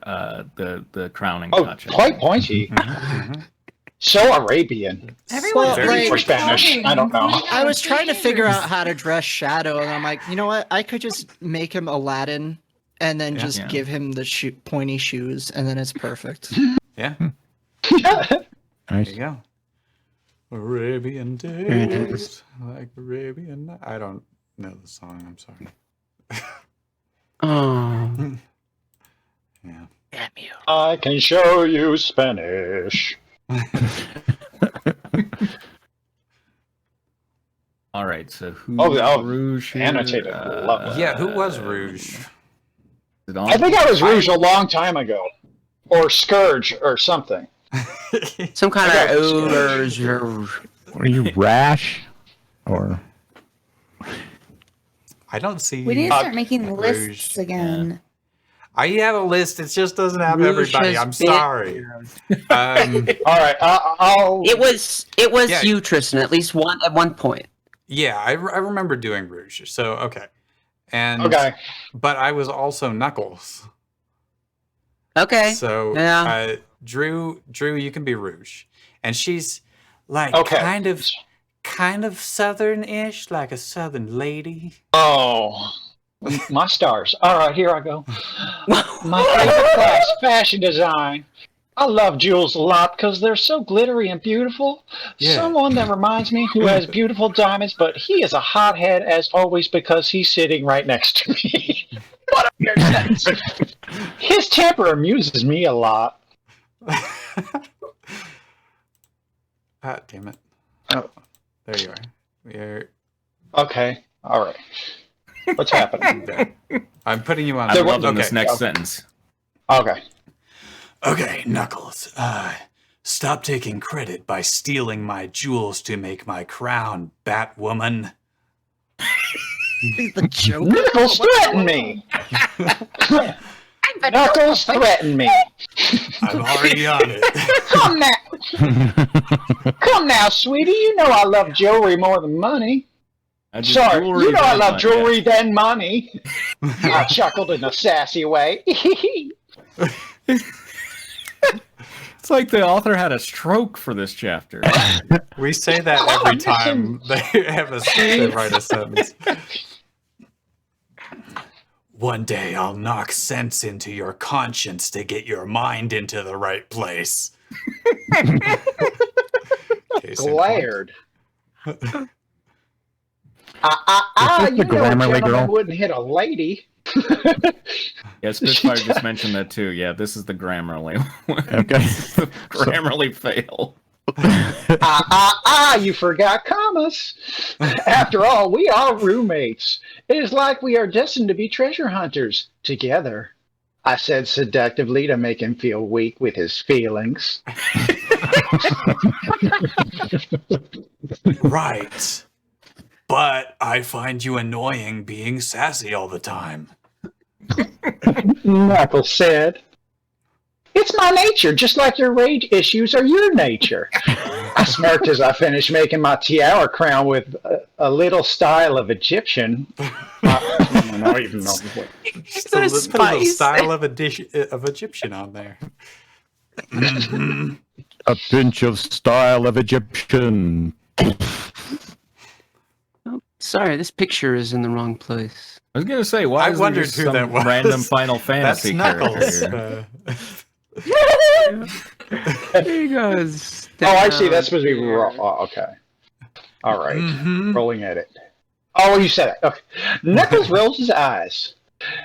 the crowning Oh, touch. quite pointy. Mm-hmm. So Arabian. Everyone's Very very or Spanish. I don't know. I was trying to figure out how to dress Shadow, and I'm like, you know what? I could just make him Aladdin, and then just Yeah. give him the pointy shoes, and then it's perfect. Yeah. Nice. There you go. Arabian days, like Arabian. I don't know the song. I'm sorry. Oh. Yeah. Damn you. I can show you Spanish. All right, so who? Oh, Rouge here? annotated. Lovely. Yeah. Who was Rouge? Is it on? I think I was Rouge a long time ago, or Scourge, or something. Some kind I of got odor. Are you rash? Or I don't see. We need to start making Rouge. lists again. I have a list. It just doesn't have Rouge everybody. has I'm been- sorry. All right, I'll. It was Yeah. you, Tristan, at least at one point. Yeah, I remember doing Rouge. So okay, and Okay. but I was also Knuckles. Okay. So Yeah. Drew, you can be Rouge, and she's like Okay. kind of southern-ish, like a southern lady. Oh, my stars. All right, here I go. My favorite class, fashion design. I love jewels a lot because they're so glittery and beautiful. Yeah. Someone that reminds me who has beautiful diamonds, but he is a hothead as always because he's sitting right next to me. What a weird sentence. His temper amuses me a lot. Ah, damn it. Oh. There you are. We're, Okay, all right. What's happening? I'm putting you on. I'm There- loving okay. this next sentence. Okay. Okay, Knuckles. Stop taking credit by stealing my jewels to make my crown, Batwoman. The joke. Knuckles threatened me. Knuckles threatened me. I'm already on it. Come now. Come now, sweetie. You know I love jewelry more than money. Sorry, you know I love jewelry than money. I chuckled in a sassy way. It's like the author had a stroke for this chapter. We say that every time they write a sentence. One day I'll knock sense into your conscience to get your mind into the right place. Case in point. Glared. Is You this the know a Grammarly gentleman girl? wouldn't hit a lady. Yeah, Spitfire just mentioned that too. Yeah, this is the Grammarly one. Okay. The Grammarly fail. You forgot commas. After all, we are roommates. It is like we are destined to be treasure hunters together. I said seductively to make him feel weak with his feelings. Right. But I find you annoying being sassy all the time. Knuckles said, "It's my nature, just like your rage issues are your nature." I smirked as I finished making my tiara crown with a little style of Egyptian. I don't even know. Just Put a put a little spice. style of Egyptian on there. A pinch of style of Egyptian. Sorry, this picture is in the wrong place. I was gonna say, why I is wondered there who some that was. random Final That's Fantasy Knuckles. character here? There you go. Oh, I see. That's supposed to be raw. Oh, okay. All right. Mhm. Rolling edit. Oh, you said it. Okay. Knuckles rolls his eyes.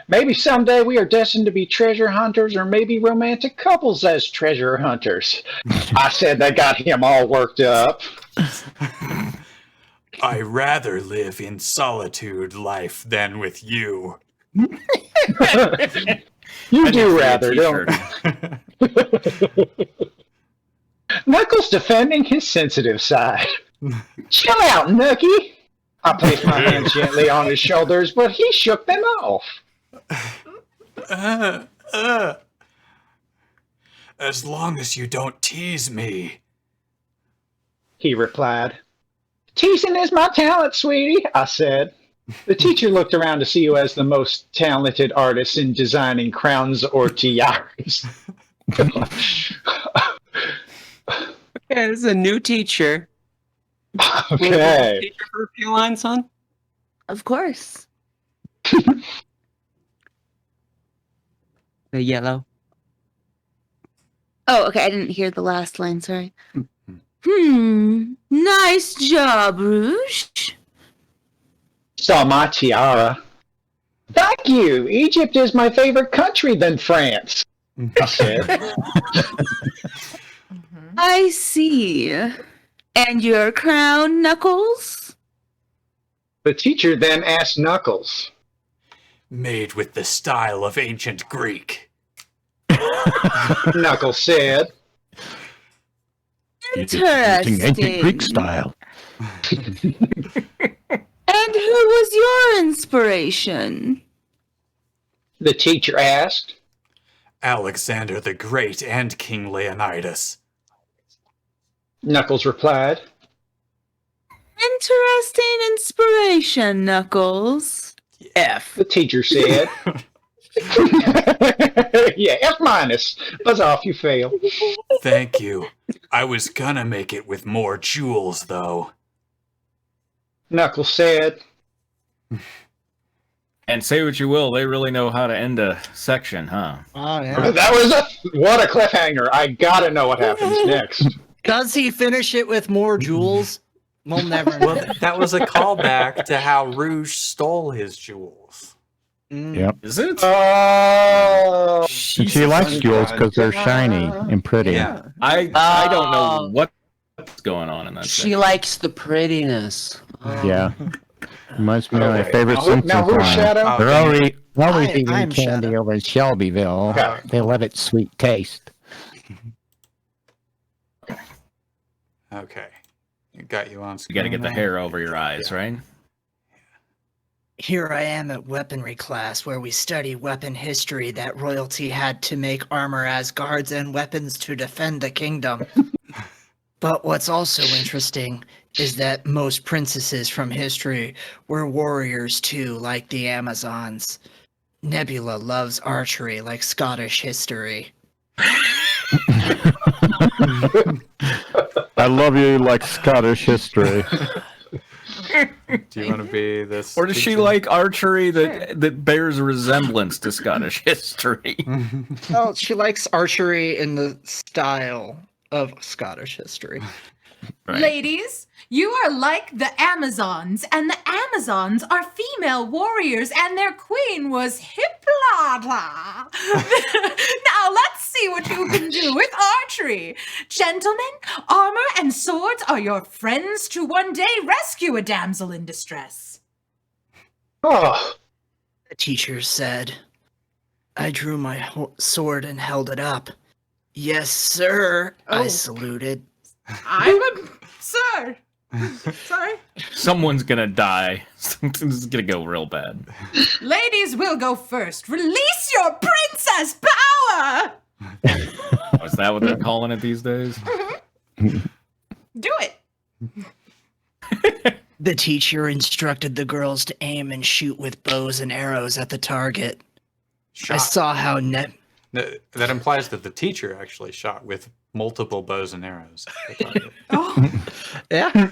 Maybe someday we are destined to be treasure hunters or maybe romantic couples as treasure hunters. I said that got him all worked up. I rather live in solitude life than with you. You do rather, don't you? Knuckles defending his sensitive side. Chill out, Nookie. I placed my hands gently on his shoulders, but he shook them off. As long as you don't tease me, He replied. Teasing is my talent, sweetie, I said. The teacher looked around to see who has the most talented artist in designing crowns or tiaras. Yeah, this is a new teacher. Okay. Teacher for a few lines, son? Of course. The yellow. Oh, okay. I didn't hear the last line. Sorry. Nice job, Rouge. Saw my tiara. Thank you. Egypt is my favorite country than France, I said. I see. And your crown, Knuckles? The teacher then asked Knuckles. made with the style of ancient Greek. Knuckles said. Interesting. Ancient Greek style. And who was your inspiration? The teacher asked. Alexander the Great and King Leonidas. Knuckles replied. Interesting inspiration, Knuckles. F. The teacher said. Yeah, F minus. Buzz off, you fail. Thank you. I was gonna make it with more jewels, though. Knuckles said. And say what you will, they really know how to end a section, huh? Oh, yeah. That was what a cliffhanger. I gotta know what happens next. Does he finish it with more jewels? We'll never know. Well, that was a callback to how Rouge stole his jewels. Yep. Is it? Oh. And she likes jewels because they're shiny and pretty. Yeah. I don't know what's going on in that She section. likes the prettiness. Yeah. Reminds me of my favorite Now, Simpsons now who's line. Shadow? They're always eating I'm candy Shadow. over in Shelbyville. Okay. They love its sweet taste. Okay. Got you on You screen. gotta get the now? hair over your eyes, right? Here I am at weaponry class where we study weapon history that royalty had to make armor as guards and weapons to defend the kingdom. But what's also interesting is that most princesses from history were warriors too, like the Amazons. Nebula loves archery like Scottish history. I love you like Scottish history. Do you want to be this? Or does she teacher? like archery that bears a resemblance to Scottish history? Well, she likes archery in the style of Scottish history. Right. Ladies, you are like the Amazons, and the Amazons are female warriors, and their queen was Hippolyta. Now let's see what you can do with archery. Gentlemen, armor and swords are your friends to one day rescue a damsel in distress. Oh. The teacher said, I drew my sword and held it up. Yes, sir, I Oh. saluted. I'm a sir. Sorry. Someone's gonna die. Something's gonna go real bad. Ladies will go first. Release your princess power. Is that what they're calling it these days? Do it. The teacher instructed the girls to aim and shoot with bows and arrows at the target. Shot. I saw how That implies that the teacher actually shot with multiple bows and arrows. Oh, Yeah.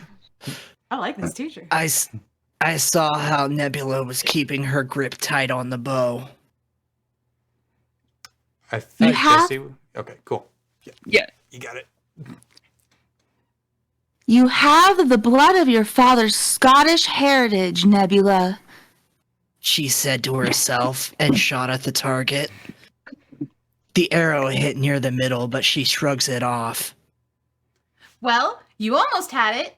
I like this teacher. I saw how Nebula was keeping her grip tight on the bow. I think have- Jesse. Okay, cool. Yeah. You got it. You have the blood of your father's Scottish heritage, Nebula. she said to herself and shot at the target. The arrow hit near the middle, but she shrugs it off. Well, you almost had it.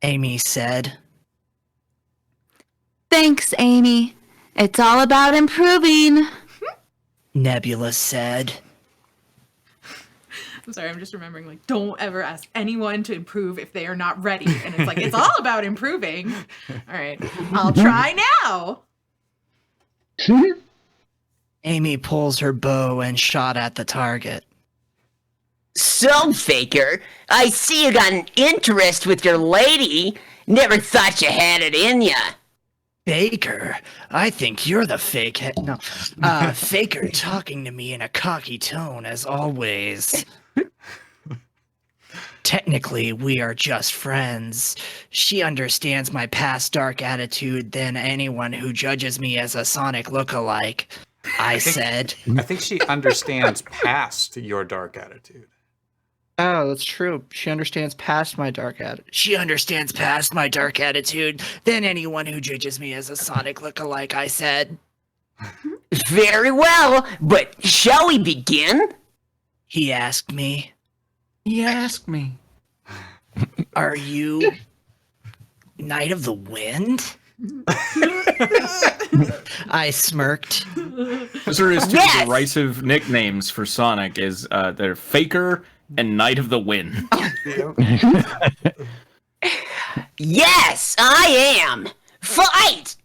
Amy said. Thanks, Amy. It's all about improving. Nebula said. I'm sorry, I'm just remembering, like, don't ever ask anyone to improve if they are not ready. And it's like, it's all about improving. All right, I'll try now. Amy pulls her bow and shot at the target. So, Faker, I see you got an interest with your lady. Never thought you had it in ya. Faker, I think you're the fake Faker talking to me in a cocky tone as always. Technically, we are just friends. She understands my past dark attitude than anyone who judges me as a Sonic lookalike. I said. I think she understands past your dark attitude. Oh, that's true. She understands past my dark attitude. She understands past my dark attitude than anyone who judges me as a Sonic lookalike, I said. Very well, but shall we begin? He asked me. He asked me. Are you Knight of the Wind? I smirked. Those are his two derisive nicknames for Sonic. They're Faker and Knight of the Wind. Yes, I am. Fight!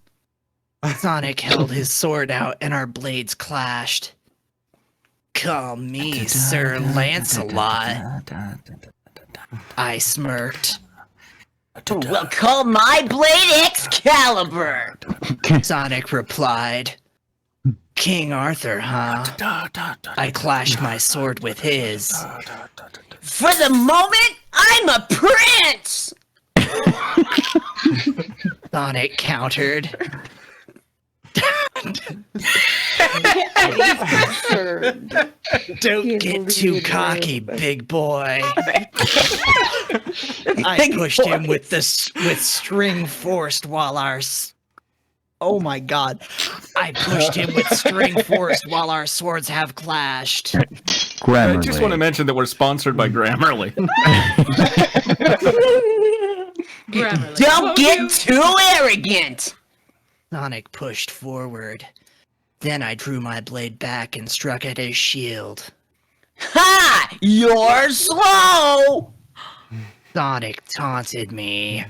Sonic held his sword out and our blades clashed. Call me Sir Lancelot. I smirked. Well, call my blade Excalibur. Sonic replied. King Arthur, huh? I clashed my sword with his. For the moment, I'm a prince! Sonic countered. Don't get too cocky, big boy. I pushed him with string forced while our oh my god! I pushed him with string forced while our swords have clashed. Grammarly. I just want to mention that we're sponsored by Grammarly. Grammarly. Don't get too arrogant! Sonic pushed forward. Then I drew my blade back and struck at his shield. Ha! You're slow! Sonic taunted me.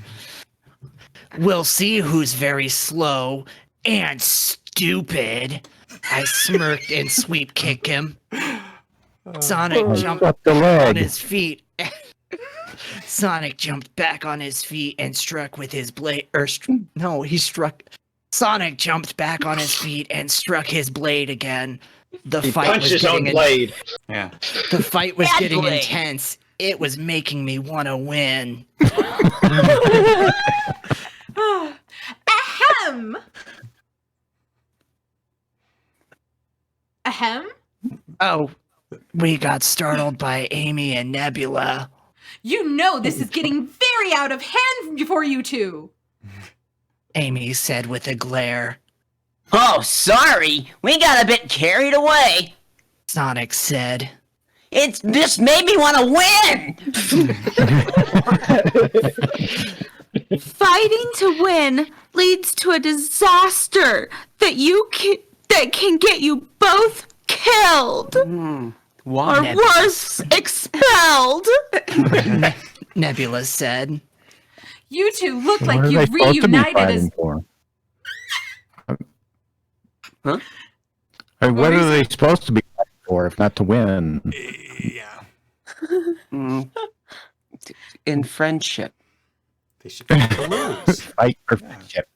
We'll see who's very slow and stupid. I smirked and sweep kicked him. Sonic jumped on his feet. Sonic jumped back on his feet and struck with his blade. Sonic jumped back on his feet and struck his blade again. He punched his own blade. Yeah. The fight was Bad getting blade. intense. It was making me want to win. Ahem. Ahem? Oh, we got startled by Amy and Nebula. You know this is getting very out of hand for you two. Amy said with a glare. Oh, sorry. We got a bit carried away. Sonic said. It just made me want to win. Fighting to win leads to a disaster that can get you both killed. Why? Or worse, expelled. Nebula said. You two look What like are you they supposed to be reunited fighting as. for? Huh? Hey, what were you are they supposed to be fighting for if not to win? Yeah. In friendship. They should be lose. Fight for friendship.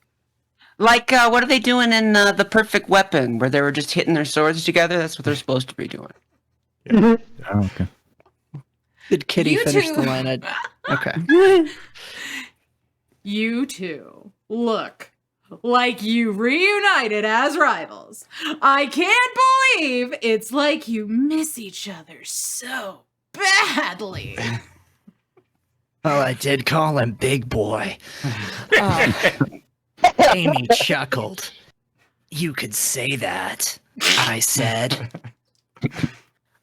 Like, what are they doing in The Perfect Weapon, where they were just hitting their swords together? That's what they're supposed to be doing. Oh, okay. Did Kitty You finish two- the line? Okay. You two look like you reunited as rivals. I can't believe it's like you miss each other so badly. Oh, I did call him Big Boy. Amy chuckled. You could say that, I said.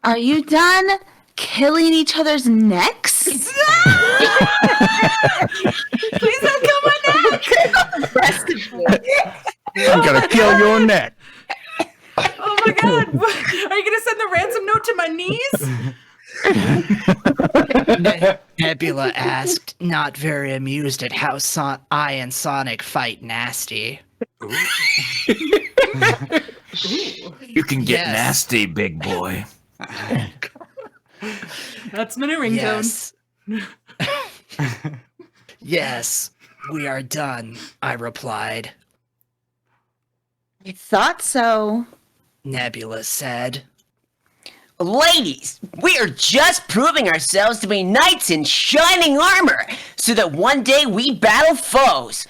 Are you done killing each other's necks? Please don't kill my neck! I'm gonna kill your neck. Oh my god! Are you gonna send the ransom note to my niece? Nebula asked, not very amused at how I and Sonic fight nasty. You can get Yes. nasty, big boy. That's my new ringtone. Yes. Yes, we are done, I replied. I thought so. Nebula said. Ladies, we are just proving ourselves to be knights in shining armor, so that one day we battle foes.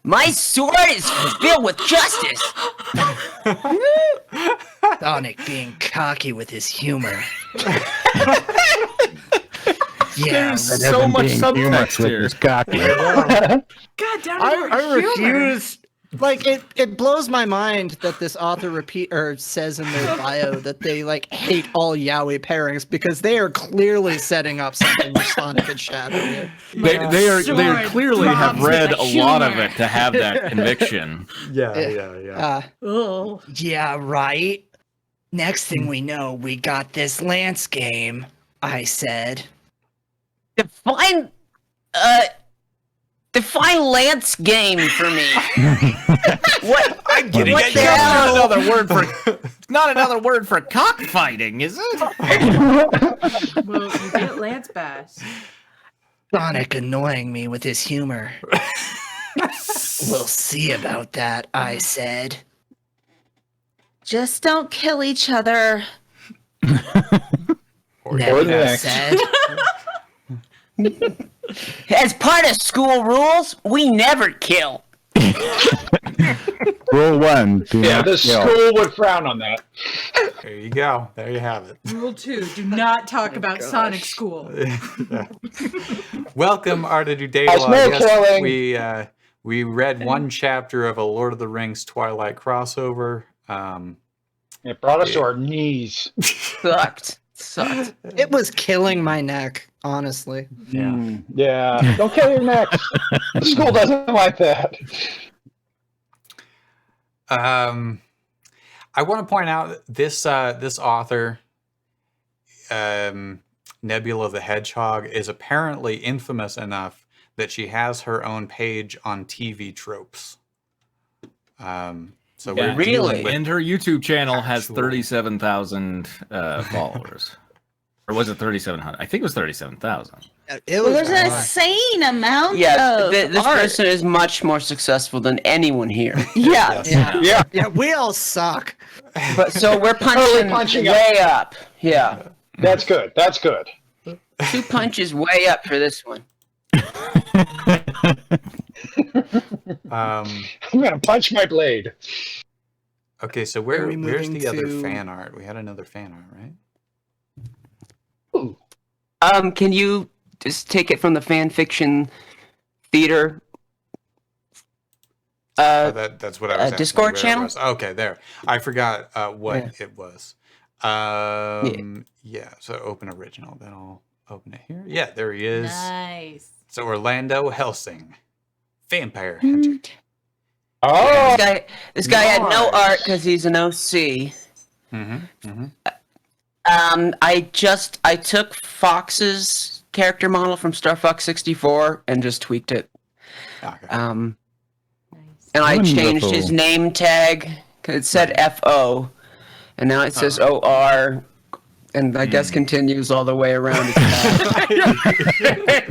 My sword is filled with justice. Sonic being cocky with his humor. There's That so him much being subtext humorous with here. his cocky. God damn it! I refuse. Like it blows my mind that this author says in their bio that they like hate all yaoi pairings because they are clearly setting up something with Sonic and Shadow here. They clearly have throbs read with a lot of humor. it to have that conviction. Yeah. Oh. Yeah, right? Next thing we know, we got this Lance game, I said. Define Lance game for me. What? I'm getting What it. the Not hell? another word for not another word for cockfighting, is it? Well, you get Lance Bass. Sonic annoying me with his humor. We'll see about that, I said. Just don't kill each other. Nebula next. said. As part of school rules, we never kill. Rule 1. Do Yeah, not the kill. school would frown on that. There you go. There you have it. Rule 2: do not talk about Sonic School. Welcome, Arda I Dudela. smell killing. We read one chapter of a Lord of the Rings Twilight crossover. It brought us to our knees. Sucked. It was killing my neck, honestly. Yeah. Don't kill your neck. The school doesn't like that. I want to point out this author, Nebula the Hedgehog, is apparently infamous enough that she has her own page on TV tropes. So Yeah, we're dealing with and her YouTube channel has actual- 37,000 followers. Or was it 3,700? I think it was 37,000. It Well, was there's an bad. insane amount Yeah, of this art. person is much more successful than anyone here. Yeah. Yeah. Yeah, we all suck. But so we're Totally punching, punching way up. Yeah, That's good. That's good. 2 punches way up for this one. Um, I'm gonna punch my blade. okay, so Are where's we moving the other to- fan art? We had another fan art, right? Can you just take it from the fan fiction theater? That's what I was asking, Discord where it channel? was. Okay, there. I forgot what it was. Yeah, so open original. Then I'll open it here. Yeah, there he is. Nice. So Orlando Helsing, Vampire Hunter. Oh, This guy had no nice. art because he's an OC. Mm-hmm. I took Fox's character model from Star Fox 64 and just tweaked it. Okay. And I changed his Wonderful. name tag because it said FO, and now it says OR, and I guess continues all the way around. His tag.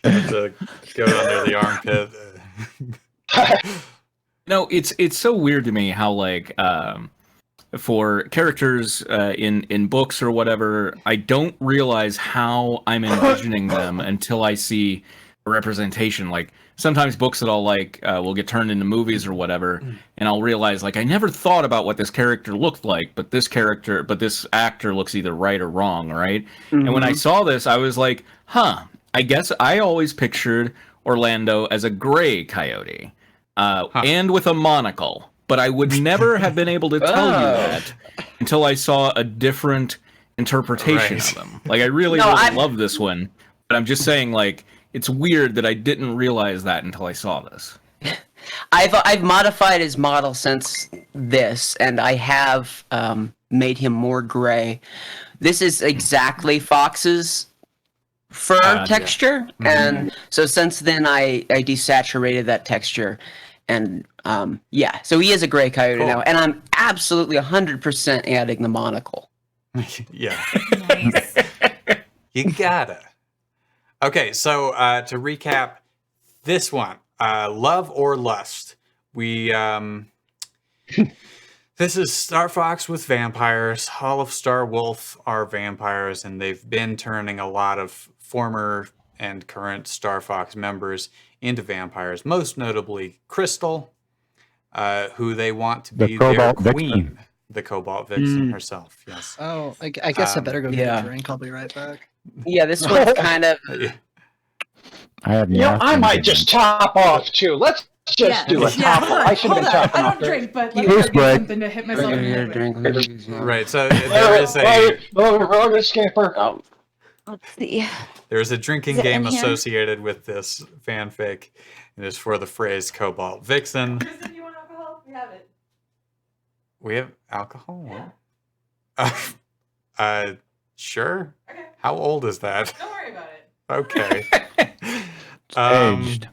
To go under the armpit. No, it's so weird to me how like for characters in books or whatever, I don't realize how I'm envisioning them until I see a representation. Like sometimes books that I'll like will get turned into movies or whatever, and I'll realize like I never thought about what this character looked like, but this actor looks either right or wrong, right? And when I saw this, I was like, huh. I guess I always pictured Orlando as a gray coyote. and with a monocle. But I would never have been able to tell you that until I saw a different interpretation of him. Like, I really love this one, but I'm just saying, like, it's weird that I didn't realize that until I saw this. I've modified his model since this, and I have made him more gray. This is exactly Fox's fur texture, and so since then I desaturated that texture, and so he is a gray coyote now, and I'm absolutely 100% adding the monocle. Yeah. Nice. You gotta. Okay, so to recap this one, Love or Lust. We this is Star Fox with vampires. All of Star Wolf are vampires, and they've been turning a lot of former and current Star Fox members into vampires, most notably Crystal, who they want to be their queen. The Cobalt Vixen herself, yes. Oh, I guess I better go get a drink. I'll be right back. Yeah, this one's kind of... I have I might just top off too. Let's just do a top off. I should have been topping I off. don't drink, but let me get something to hit myself in the head. Right, so there is a skipper. Let's see. there's a drinking Is it game in here? associated with this fanfic. It is for the phrase Cobalt Vixen. Kristen, you want alcohol? We have it. We have alcohol? Sure. Okay. How old is that? Don't worry about it. Okay. aged.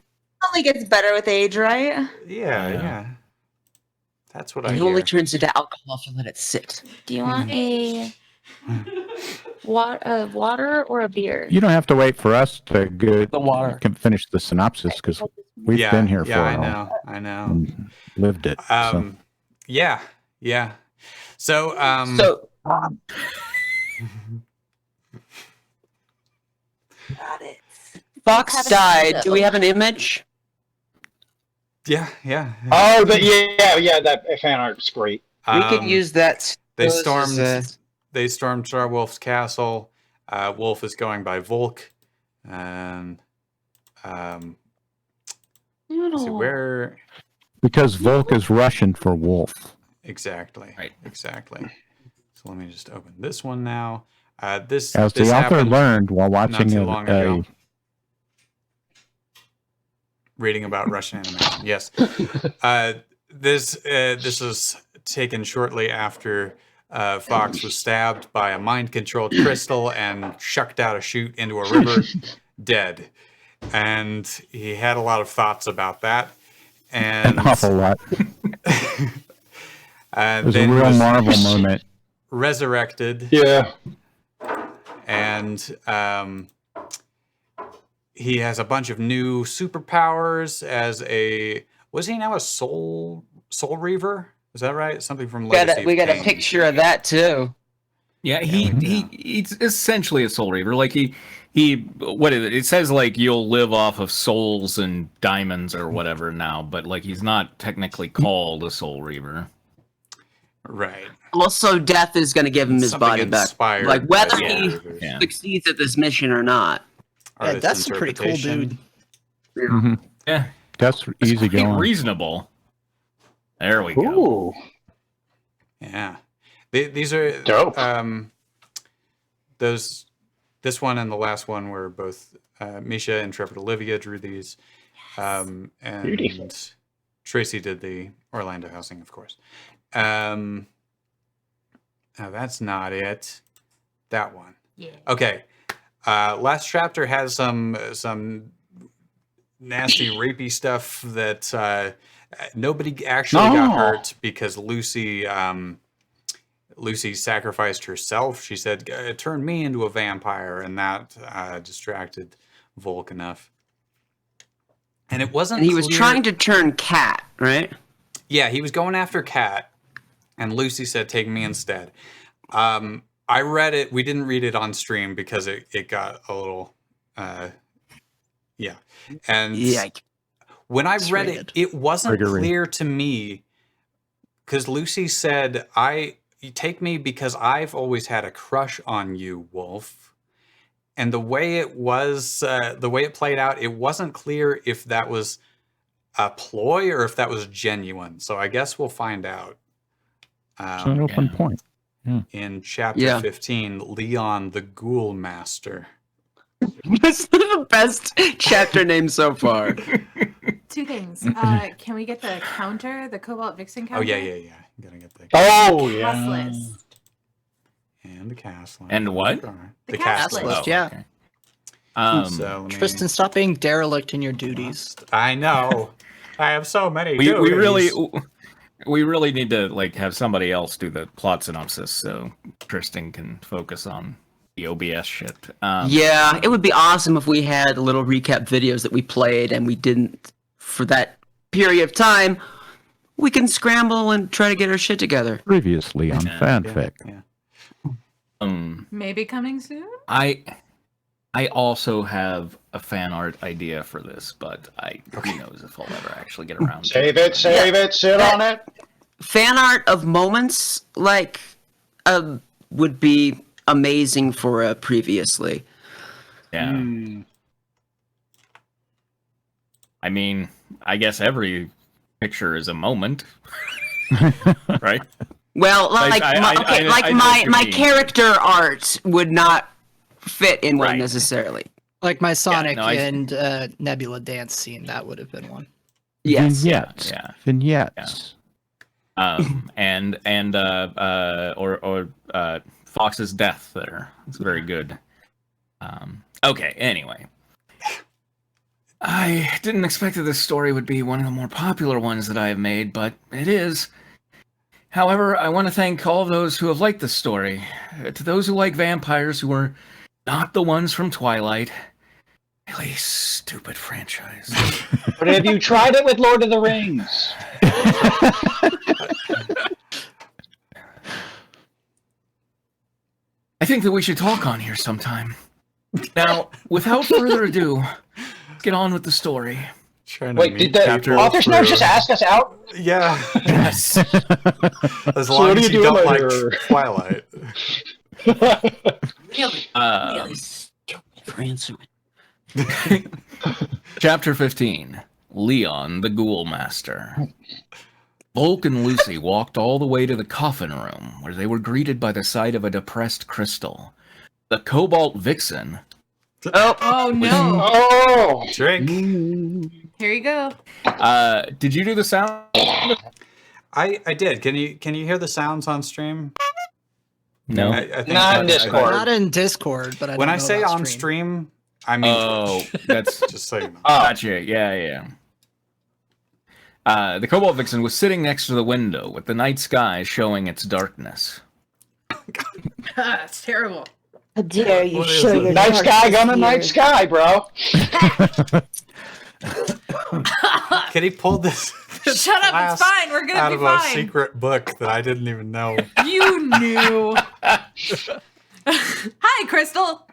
Only gets better with age, right? Yeah. That's what I It hear. only turns into alcohol if you let it sit. Do you want a water or a beer? You don't have to wait for us to go. The water. You can finish the synopsis because we've been here for a while. I know. And lived it. So. Yeah. So, Got it. Fox died. Do we have an image? yeah. Oh, that fan art's great. We could use that. They Those stormed. is, They stormed Star Wolf's castle. Wolf is going by Volk, and let's see where Because Volk is Russian for wolf. exactly. Right. Exactly. So let me just open this one now. This As this the author happened learned while watching not too long a ago. Reading about Russian animation. Yes. This is taken shortly after Fox was stabbed by a mind-controlled crystal and shucked out a chute into a river, dead. And he had a lot of thoughts about that. And an awful lot. and It was a then real was Marvel moment. resurrected. Yeah. And he has a bunch of new superpowers as a... Was he now a Soul Reaver? Is that right? Something from Legacy. we got a Kings. picture of that too. Yeah, he's essentially a soul reaver. Like he what is it? It says like you'll live off of souls and diamonds or whatever now, but like he's not technically called a soul reaver. Right. Also, death is going to give him his Something body back. inspired Like by whether Soul he Reavers. Yeah. succeeds at this mission or not. Yeah, Artist that's a pretty cool interpretation. dude. Mhm. Yeah, That's it's easy quite going. reasonable. There we go. Ooh. Yeah. These are Dope. This one and the last one were both Misha and Intrepid Olivia drew these. And Beautiful. Tracy did the Orlando housing, of course. Now that's not it. That one. Yeah. Okay. Last chapter has some nasty rapey stuff that nobody actually got hurt because Lucy sacrificed herself. She said, "Turn me into a vampire," and that distracted Volk enough. And it wasn't. And he was clear- trying to turn Cat, right? Yeah, he was going after Cat, and Lucy said, "Take me instead." I read it. We didn't read it on stream because it got a little, yeah. And Yike. when I read Rated. it, it wasn't Triggery. clear to me because Lucy said, "You take me because I've always had a crush on you, Wolf." And the way it was, the way it played out, it wasn't clear if that was a ploy or if that was genuine. So I guess we'll find out. It's an open point. In chapter Yeah. 15, Leon the Ghoul Master. That's the best chapter name so far. Two things. Can we get the counter, the Cobalt Vixen counter? Oh, yeah. You gotta get the Oh, Cast yeah. list. and the cast list. And what? The cast cast list. list. yeah. Okay. So, let me- Tristan, stop being derelict in your duties. I know. I have so many. we duties. really need to like have somebody else do the plot synopsis so Tristan can focus on the OBS shit. Yeah, it would be awesome if we had little recap videos that we played and we didn't for that period of time. We can scramble and try to get our shit together. Previously on fanfic. Yeah. Maybe coming soon? I also have a fan art idea for this, but who knows if I'll ever actually get around to Save it, sit on it. Fan art of moments like would be amazing for a previously. Yeah. I mean, I guess every picture is a moment, right? Well, like I my, know what my you mean. character art would not fit in one Right. necessarily. Like my Sonic no, and Nebula dance scene, that would have been one. Yes. Vignettes. Yeah. Vignettes. Fox's death there. It's very good. Okay, anyway. I didn't expect that this story would be one of the more popular ones that I have made, but it is. However, I want to thank all of those who have liked this story. To those who like vampires who are not the ones from Twilight. Really stupid franchise. But have you tried it with Lord of the Rings? I think that we should talk on here sometime. Now, without further ado, let's get on with the story. Trying to Wait, meet did the people author's note through- just ask us out? Yeah. Yes. As So long what are as you you doing don't like later? Twilight. Really stupid for answering. Chapter 15. Leon the Ghoul Master. Volk and Lucy walked all the way to the coffin room, where they were greeted by the sight of a depressed Crystal. The Cobalt Vixen. Oh no. Oh! Drink. Here you go. Did you do the sound? I did. Can you hear the sounds on stream? No. I think Not in that's- Discord. Not in Discord, but When don't I know say about on stream, I mean Oh, Twitch. that's Just so you know. gotcha. Yeah. The Cobalt Vixen was sitting next to the window, with the night sky showing its darkness. That's terrible. How dare you What is show it? your Night sky darkest gonna night years. sky, bro. Can he pull this Shut up, class it's fine. We're out gonna of be a fine. secret book that I didn't even know? You knew. Hi, Crystal.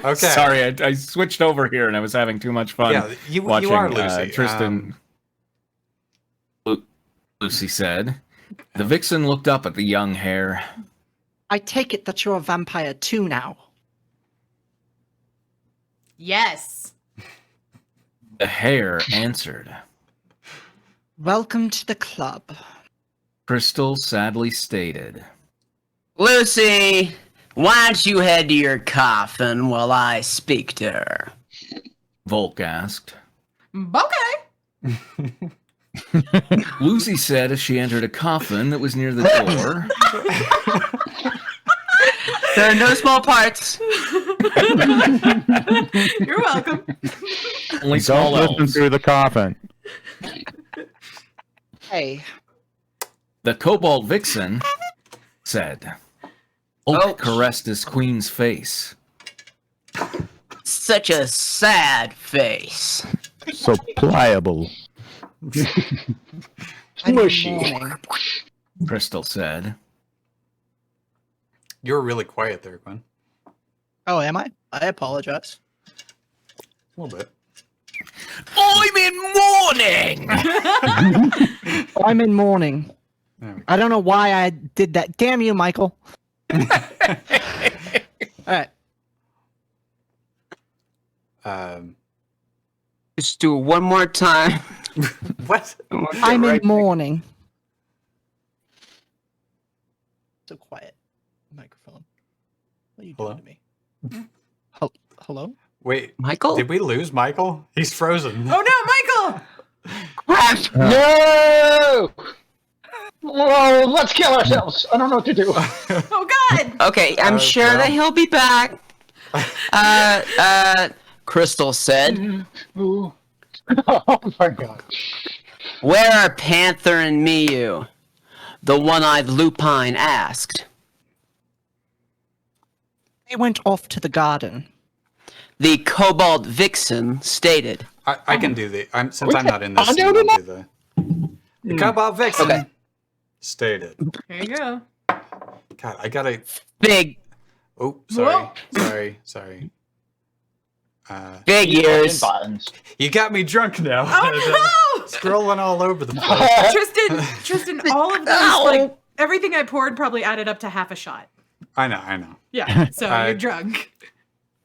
Okay. Sorry, I switched over here and I was having too much fun. Yeah, you watching, are Lucy. Tristan. Lucy said. The vixen looked up at the young hare. I take it that you're a vampire too now. Yes. The hare answered. Welcome to the club. Crystal sadly stated. Lucy, why don't you head to your coffin while I speak to her? Volk asked. Okay. Lucy said as she entered a coffin that was near the door. There are no small parts. You're welcome. Only Don't small listen elves. through the coffin. Hey, The Cobalt Vixen said. Volk caressed his queen's face. Such a sad face. So pliable. I'm Smushy. mourning. Crystal said. You're really quiet there, Gwen. Oh, am I? I apologize. A little bit. I'm in mourning! I'm in mourning. There we go. I don't know why I did that. Damn you, Michael. All right. Just do it one more time. What? I'm in mourning. So quiet. Microphone. What are you doing to me? Hello? Wait, Michael? did we lose Michael? He's frozen. Oh no, Michael! Crash! No! Oh, let's kill ourselves. I don't know what to do. Oh God! Okay, I'm sure well. that he'll be back. Crystal said, Ooh. Oh my God. "Where are Panther and Miyu?" The one-eyed lupine asked. They went off to the garden. The cobalt vixen stated. I can do since I'm not in this. I'll I'll do do the Cobalt Vixen. Okay. Stated. There you go. God, I gotta. Big Oh, sorry, Whoa. sorry. figures. Buttons. You got me drunk now. Oh Scrolling all over the place. no! Tristan, all of those, like everything I poured probably added up to half a shot. I know. Yeah, so you're drunk.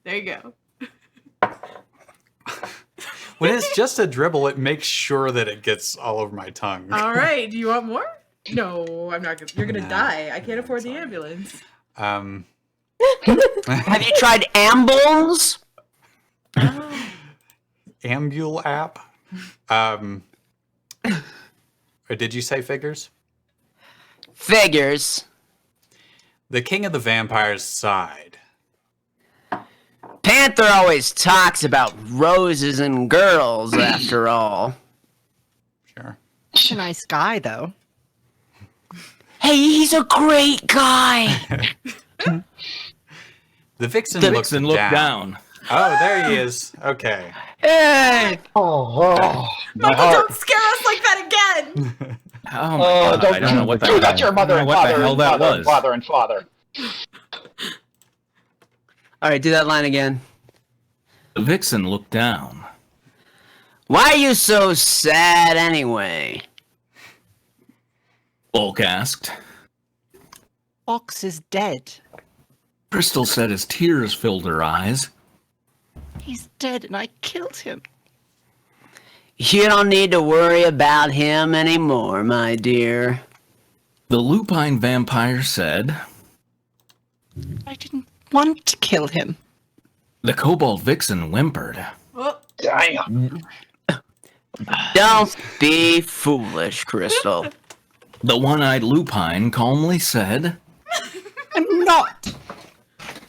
There you go. When it's just a dribble, it makes sure that it gets all over my tongue. All right, do you want more? No, I'm not gonna. You're gonna die. I can't afford the ambulance. Have you tried Ambles? Ambule app. Or did you say figures? Figures. The king of the vampires sighed. Panther always talks about roses and girls, after all. Sure. He's a nice guy, though. Hey, he's a great guy. The vixen The looked vixen looked down. Oh, there he is. Okay. Hey. Oh, my Michael, heart. don't scare us like that again. Oh my God, I don't know what that do that to your mother and what father the hell and that father was. and father and father. All right, do that line again. The vixen looked down. Why are you so sad anyway? Bulk asked. Fox is dead. Crystal said as tears filled her eyes. He's dead and I killed him. You don't need to worry about him anymore, my dear. The lupine vampire said. I didn't want to kill him. The cobalt vixen whimpered. Oh, Damn. Don't be foolish, Crystal. The one-eyed lupine calmly said. I'm not.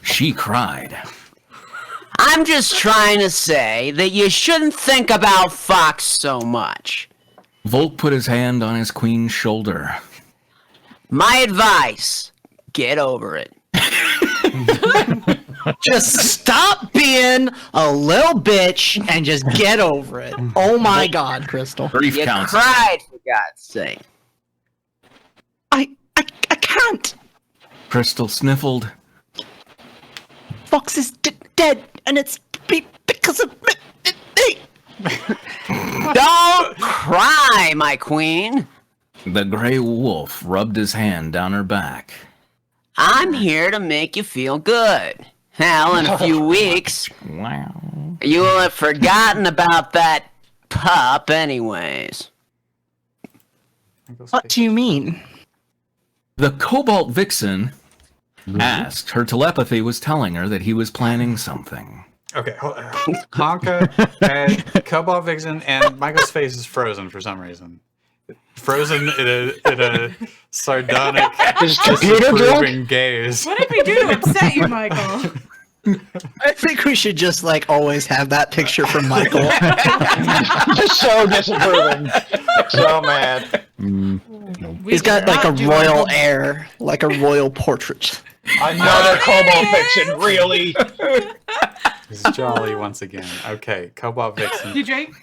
She cried. I'm just trying to say that you shouldn't think about Fox so much. Volk put his hand on his queen's shoulder. My advice, get over it. Just stop being a little bitch and just get over it. Oh my God, Crystal. Grief You counsel. cried, for God's sake. I can't. Crystal sniffled. Fox is dead and it's because of me. Don't cry, my queen. The gray wolf rubbed his hand down her back. I'm here to make you feel good. Hell, in a few weeks, Wow. you will have forgotten about that pup anyways. What do you mean? The cobalt vixen asked. Her telepathy was telling her that he was planning something. Okay. Honka, Ed, Cobalt Vixen, and Michael's face is frozen for some reason. Frozen in a sardonic, Is computer drunk? disapproving gaze. what did we do to upset you, Michael? I think we should just like always have that picture from Michael. So disapproving. So mad. We He's got did like a not do royal it. air, like a royal portrait. Another Cobalt Vixen, really? He's jolly once again. Okay, Cobalt Vixen. You drank?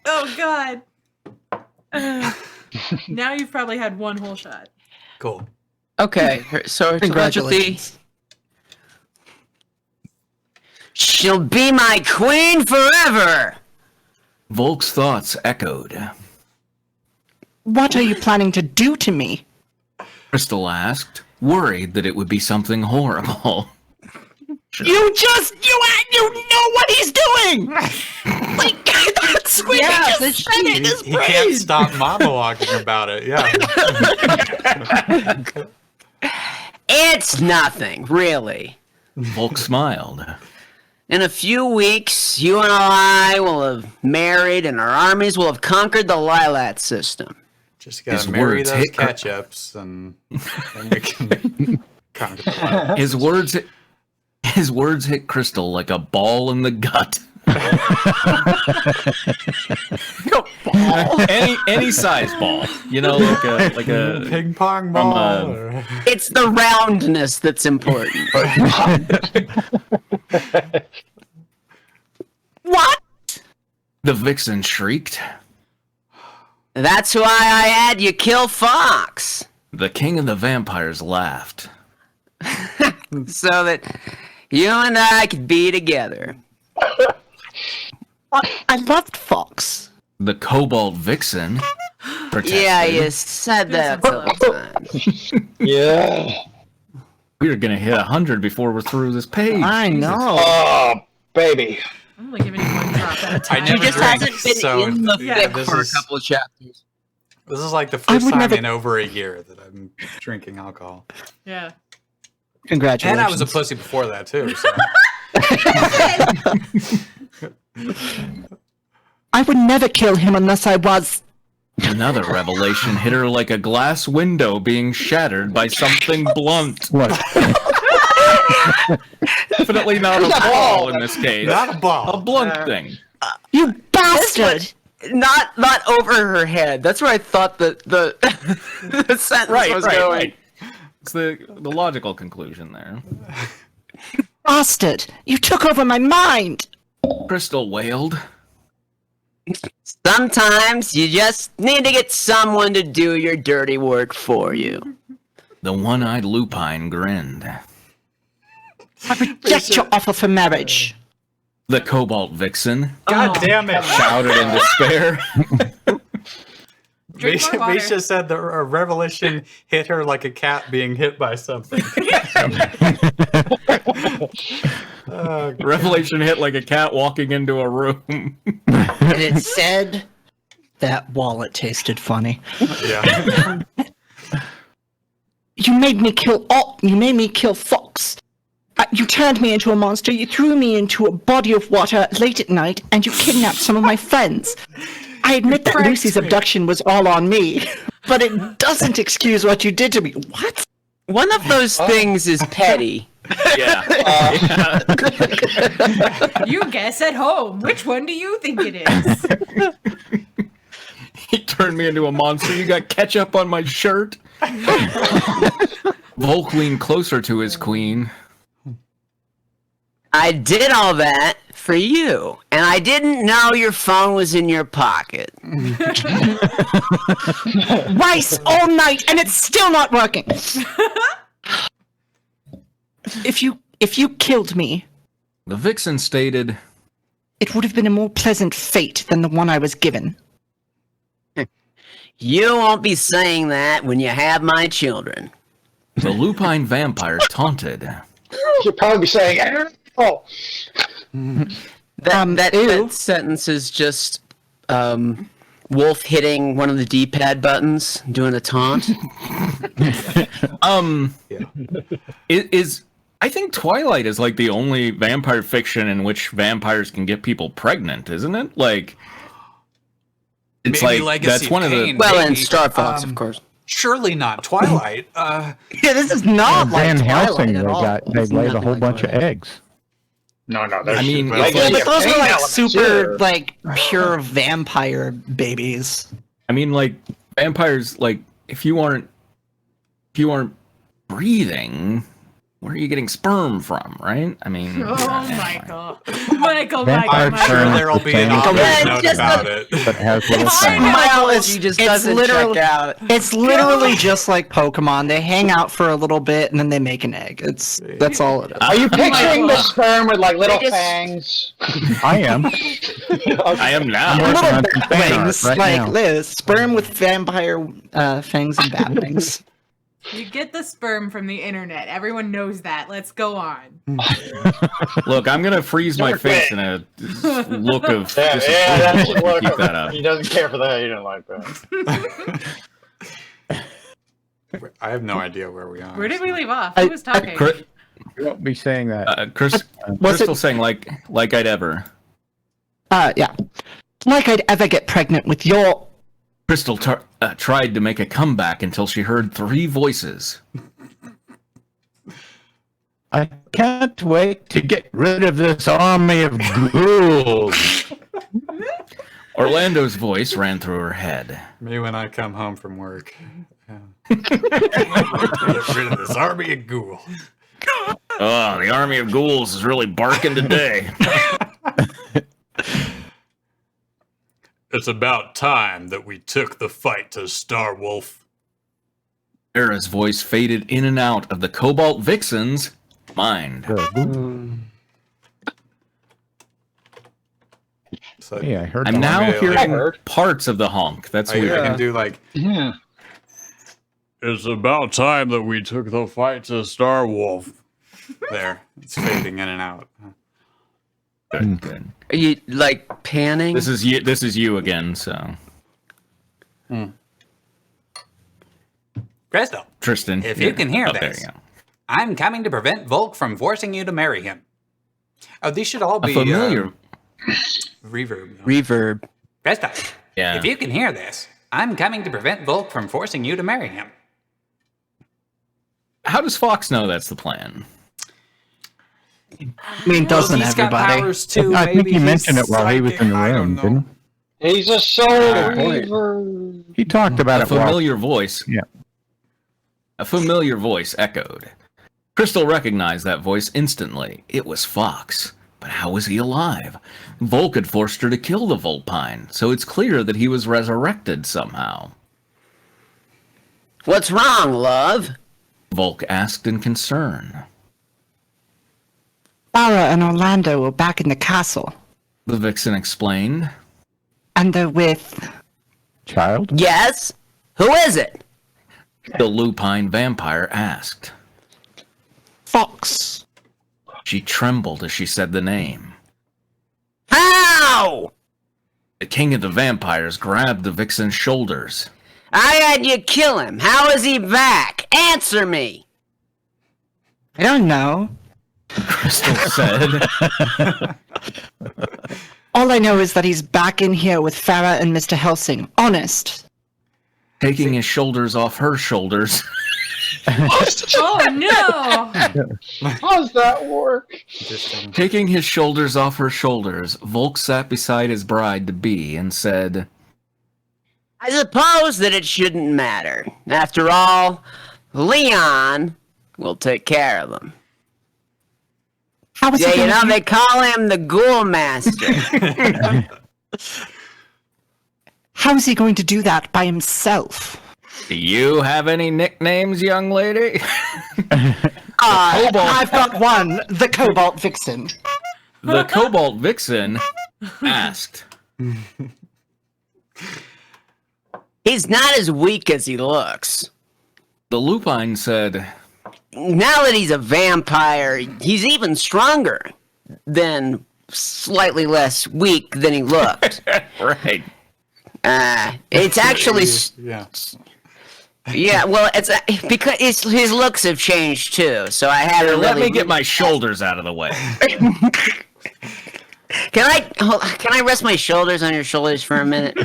Oh God. Now you've probably had one whole shot. Cool. Okay, so her telepathy. Congratulations. She'll be my queen forever. Volk's thoughts echoed. What are you planning to do to me? Crystal asked, worried that it would be something horrible. You know what he's doing! He can't stop monologuing about it. Yeah. It's nothing, really. Volk smiled. In a few weeks, you and I will have married and our armies will have conquered the Lilat system. Just gotta His marry words those hit ketchups and we can conquer the planet. His words hit Crystal like a ball in the gut. any size ball, you know, like a ping pong ball. It's the roundness that's important. What? The vixen shrieked. That's why I had you kill Fox. The king of the vampires laughed. So that you and I could be together. I loved Fox. The cobalt vixen protested. Yeah, you said that a couple times. Yeah. We're gonna hit 100 before we're through this page. I know. Oh, baby. I'm only giving you one drop at a time. I never She just drank, hasn't been so in the yeah, thick this for is a couple of chapters. this is like the I first would time never- in over a year that I'm drinking alcohol. Yeah. Congratulations. And I was a pussy before that too. So. I would never kill him unless I was. Another revelation hit her like a glass window being shattered by something blunt. What? Definitely not a ball in this case. Not a ball. A blunt thing. You bastard! Not over her head. That's where I thought the the sentence was going. Right. It's the logical conclusion there. Bastard! You took over my mind! Crystal wailed. Sometimes you just need to get someone to do your dirty work for you. The one-eyed lupine grinned. I reject your offer for marriage. The cobalt vixen God damn it! shouted in despair. Drink more water. Misha said the revelation hit her like a cat being hit by something. Revelation hit like a cat walking into a room. And it said that wallet tasted funny. Yeah. You made me kill Fox. You turned me into a monster, you threw me into a body of water late at night, and you kidnapped some of my friends. I admit that Lucy's abduction was all on me, but it doesn't excuse what you did to me. What? One of those things is petty. Yeah. You guess at home. Which one do you think it is? He turned me into a monster. You got ketchup on my shirt. Volk leaned closer to his queen. I did all that for you, and I didn't know your phone was in your pocket. Rice all night, and it's still not working. If you killed me, The vixen stated, it would have been a more pleasant fate than the one I was given. You won't be saying that when you have my children. the lupine vampire taunted. You'd probably be saying, "Oh, That sentence is just Wolf hitting one of the D-pad buttons, doing a taunt. I think Twilight is like the only vampire fiction in which vampires can get people pregnant, isn't it? Like, it's Maybe like Legacy that's one of the. Pain. Well, and Maybe, Star Fox, of course. Surely not Twilight. Yeah, this is not like Van Twilight Helsing, at all. they It's laid a nothing whole like bunch of Twilight. eggs. no, no." I mean, like, it's Yeah, like- but those were pain like elements, super, yeah. like pure vampire babies. I mean, like vampires. Like, if you aren't breathing, where are you getting sperm from? Right? I mean. Oh, Michael. Michael, Vampire Michael, I'm sure Michael. there'll be an Yeah, author's it's note just about it. But has little It's fangs. Biology just it's doesn't literally- check out. It's literally just like Pokemon. They hang out for a little bit and then they make an egg. That's all it is. Are you picturing the sperm with like little They just- fangs? I am. I am now. Working Little on some fan art wings, right like now. Liz, sperm with vampire fangs and bat wings. You get the sperm from the internet. Everyone knows that. Let's go on. Look, I'm gonna freeze my face in a look of Yeah, disapproval that's if you keep that up. He doesn't care for that. He didn't like that. I have no idea where we are. Where did we leave off? Who was talking? You won't be saying that. Crystal saying like I'd ever. Yeah. Like I'd ever get pregnant with your... Crystal tried to make a comeback until she heard 3 voices. I can't wait to get rid of this army of ghouls. Orlando's voice ran through her head. Me when I come home from work. Yeah. Get rid of this army of ghouls. Oh, the army of ghouls is really barking today. It's about time that we took the fight to Starwolf. Farrah's voice faded in and out of the Cobalt Vixen's mind. So Yeah, I heard. I'm that. now Okay, like- hearing parts of the honk. That's I weird. can do like, Yeah. it's about time that we took the fight to Starwolf. There, it's fading in and out. Good, good. Are you like panning? This is you again, so. Crystal, Tristan. if you can hear there this, you go. I'm coming to prevent Volk from forcing you to marry him. Oh, these should all A be familiar. reverb. Reverb. Crystal, Yeah. if you can hear this, I'm coming to prevent Volk from forcing you to marry him. How does Fox know that's the plan? I mean, doesn't He's got everybody? powers too. I think maybe he he's mentioned it while he was in the I don't room, know. didn't He's a soul reaver. he? He talked about A it. while- familiar voice. Yeah. A familiar voice echoed. Crystal recognized that voice instantly. It was Fox. But how was he alive? Volk had forced her to kill the Volpine, so it's clear that he was resurrected somehow. What's wrong, love? Volk asked in concern. Farah and Orlando were back in the castle, The Vixen explained. and they're with... Child. Yes? Who is it? The lupine vampire asked. Fox. She trembled as she said the name. How? The king of the vampires grabbed the Vixen's shoulders. I had you kill him. How is he back? Answer me. I don't know. Crystal said. All I know is that he's back in here with Farah and Mr. Helsing. Honest. Taking his shoulders off her shoulders. Oh no! How's that work? Interesting. Taking his shoulders off her shoulders, Volk sat beside his bride-to-be and said, I suppose that it shouldn't matter. After all, Leon will take care of him. How is Yeah, he you know, gonna they call him the Ghoul Master. How is he going to do that by himself? Do you have any nicknames, young lady? I've got one, the Cobalt Vixen. The Cobalt Vixen asked. He's not as weak as he looks. The lupine said, Now that he's a vampire, he's even stronger than slightly less weak than he looked. right. It's actually, Yeah. yeah. Well, it's because his looks have changed too. So I had to Let really me get my shoulders out of the way. Can I rest my shoulders on your shoulders for a minute?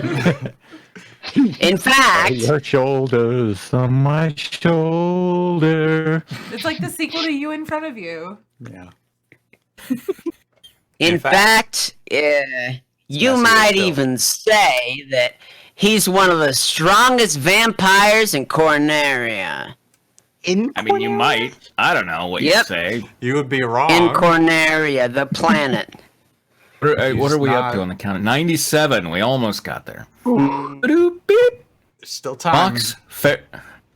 In fact, Your shoulders on my shoulder. It's like the sequel to You in Front of You. Yeah. in fact, you Messier might still. even say that he's one of the strongest vampires in Corneria. I mean, you might. I don't know what you Yep. say. You would be wrong. In Corneria, the planet. What are we up not- to on the count? 97. We almost got there. Ba-doop, beep. There's still time.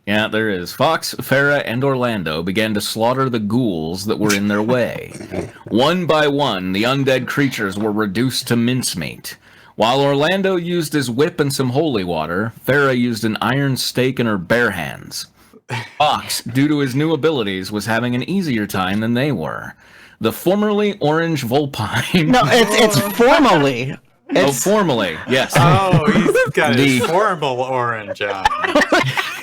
Yeah, there is. Fox, Farah, and Orlando began to slaughter the ghouls that were in their way. One by one, the undead creatures were reduced to mincemeat. While Orlando used his whip and some holy water, Farah used an iron stake in her bare hands. Fox, due to his new abilities, was having an easier time than they were. The formerly orange vulpine... No, it's formally. Formally, yes. Oh, he's got his formal orange on.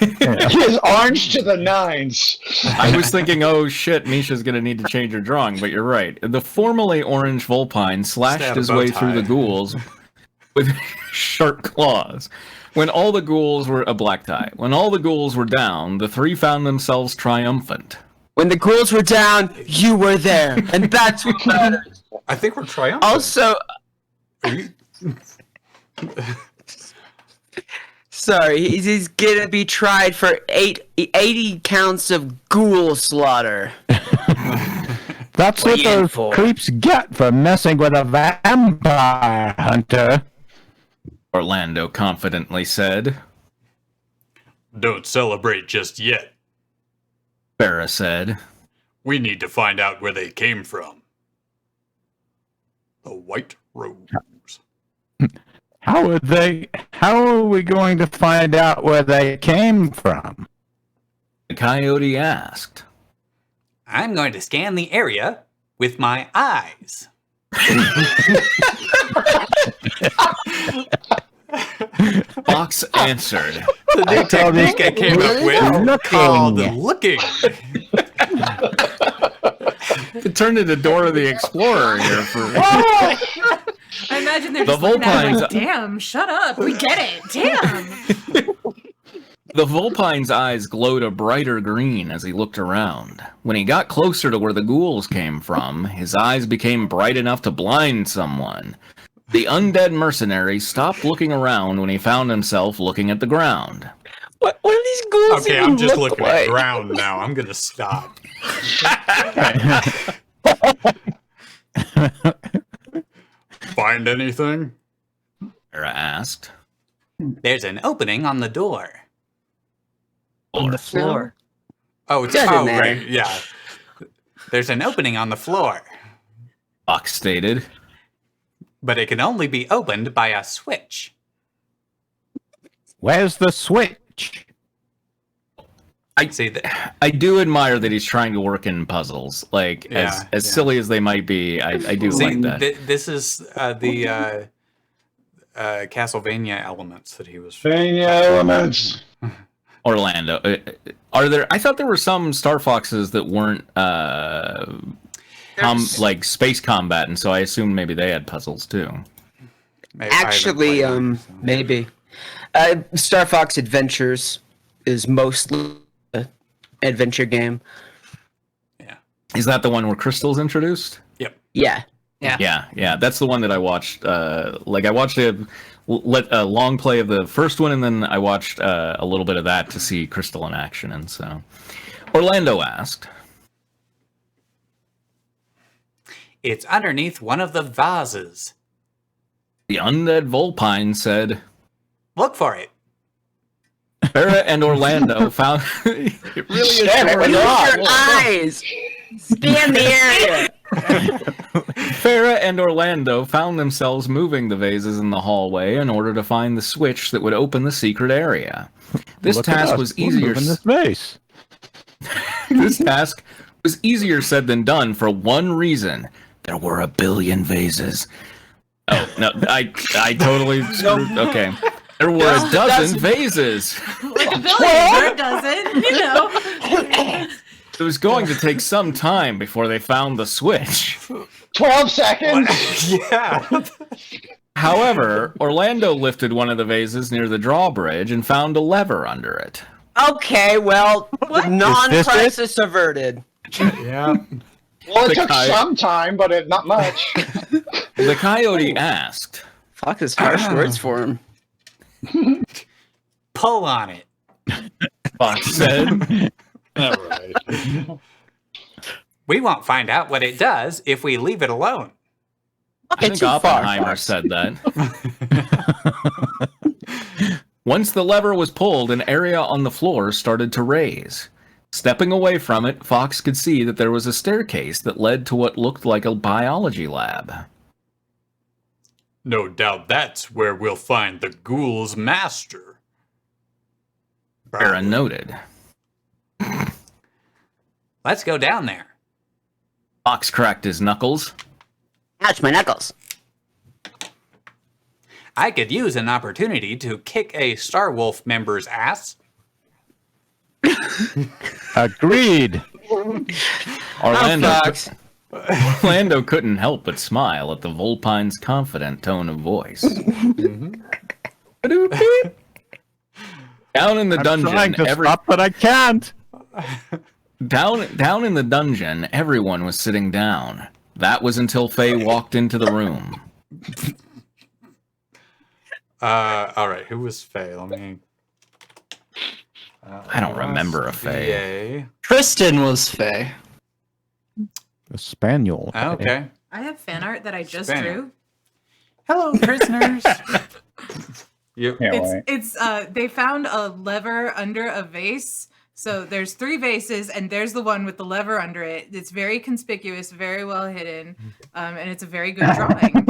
His orange to the nines. I was thinking, oh shit, Misha's gonna need to change her drawing, but you're right. The formerly orange vulpine slashed his way through the ghouls with sharp claws. When all the ghouls were a black tie. When all the ghouls were down, the three found themselves triumphant. When the ghouls were down, you were there, and that's what matters. I think we're triumphant. Also, sorry, he's gonna be tried for 80 counts of ghoul slaughter. That's what those creeps get for messing with a vampire hunter. Orlando confidently said. Don't celebrate just yet. Farah said. We need to find out where they came from. The White Rose. How are we going to find out where they came from? The coyote asked. I'm going to scan the area with my eyes. Fox answered. The new technique I came up with called looking. It turned into Dora the Explorer here for... I imagine they're The just looking at him vulpines- like, damn, shut up, we get it, damn. The vulpine's eyes glowed a brighter green as he looked around. When he got closer to where the ghouls came from, his eyes became bright enough to blind someone. The undead mercenary stopped looking around when he found himself looking at the ground. What do these ghouls Okay, even I'm just look looking like? at ground now. I'm going to stop. Find anything? Farah asked. There's an opening on the door. On the floor. Oh, it's Doesn't matter. right. Yeah. There's an opening on the floor, Fox stated. but it can only be opened by a switch. Where's the switch? I See that? I do admire that he's trying to work in puzzles. Like, Yeah, as yeah. silly as they might be, I do See, like that. this is the Castlevania elements that he was. Fania elements. Orlando. Are there... I thought there were some Star Foxes that weren't like space combat, and so I assumed maybe they had puzzles too. Maybe I haven't Actually, played one, so. maybe. Star Fox Adventures is mostly an adventure game. Yeah. Is that the one where Crystal's introduced? Yep. Yeah. Yeah. That's the one that I watched. I watched a long play of the first one, and then I watched a little bit of that to see Crystal in action. And so, Orlando asked, It's underneath one of the vases. the undead Vulpine said, Look for it. Farah and Orlando found it really is Scan it with your Use your eyes. Scan the area. Farah and Orlando found themselves moving the vases in the hallway in order to find the switch that would open the secret area. This Look at task us. was We're easier. moving this vase. This task was easier said than done for one reason: there were a billion vases. Oh no, I totally screwed. Okay, there were a dozen vases. Like a billion or a dozen, you know. It was going to take some time before they found the switch. 12 seconds. Yeah. However, Orlando lifted one of the vases near the drawbridge and found a lever under it. Okay, well, non-crisis averted. Yeah. Well, it The took some time, but not much. The coyote asked, Fuck is harsh words for him. Pull on it. Fox said, All right. We won't find out what it does if we leave it alone. I think Oppenheimer said that. Once the lever was pulled, an area on the floor started to raise. Stepping away from it, Fox could see that there was a staircase that led to what looked like a biology lab. No doubt that's where we'll find the ghoul's master. Farah noted. Let's go down there. Fox cracked his knuckles. Ouch, my knuckles. I could use an opportunity to kick a Starwolf member's ass. Agreed. Orlando couldn't help but smile at the Volpine's confident tone of voice. Down in the dungeon, trying to stop, but I can't. Down in the dungeon, everyone was sitting down. That was until Faye walked into the room. All right, who was Faye? Let me. I don't remember a Faye. Tristan was Faye. The spaniel. Okay. I have fan art that I just Spaniel. drew. Hello, prisoners. You. It's they found a lever under a vase. So there's 3 vases, and there's the one with the lever under it. It's very conspicuous, very well hidden, and it's a very good drawing.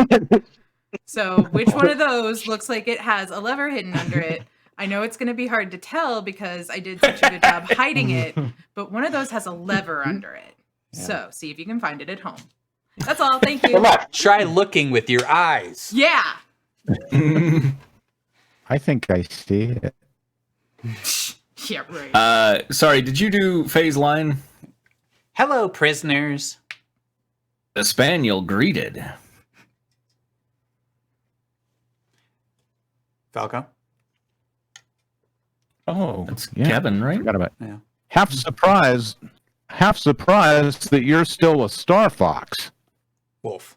So which one of those looks like it has a lever hidden under it? I know it's going to be hard to tell because I did such a good job hiding it, but one of those has a lever under it. Yeah. So see if you can find it at home. That's all. Thank you. Try looking with your eyes. Yeah. I think I see it. Yeah, right. Sorry, did you do Faye's line? Hello, prisoners. The spaniel greeted. Falco. Oh, That's Kevin, right? Forgot about it. Yeah. Half surprised that you're still a Star Fox. Wolf.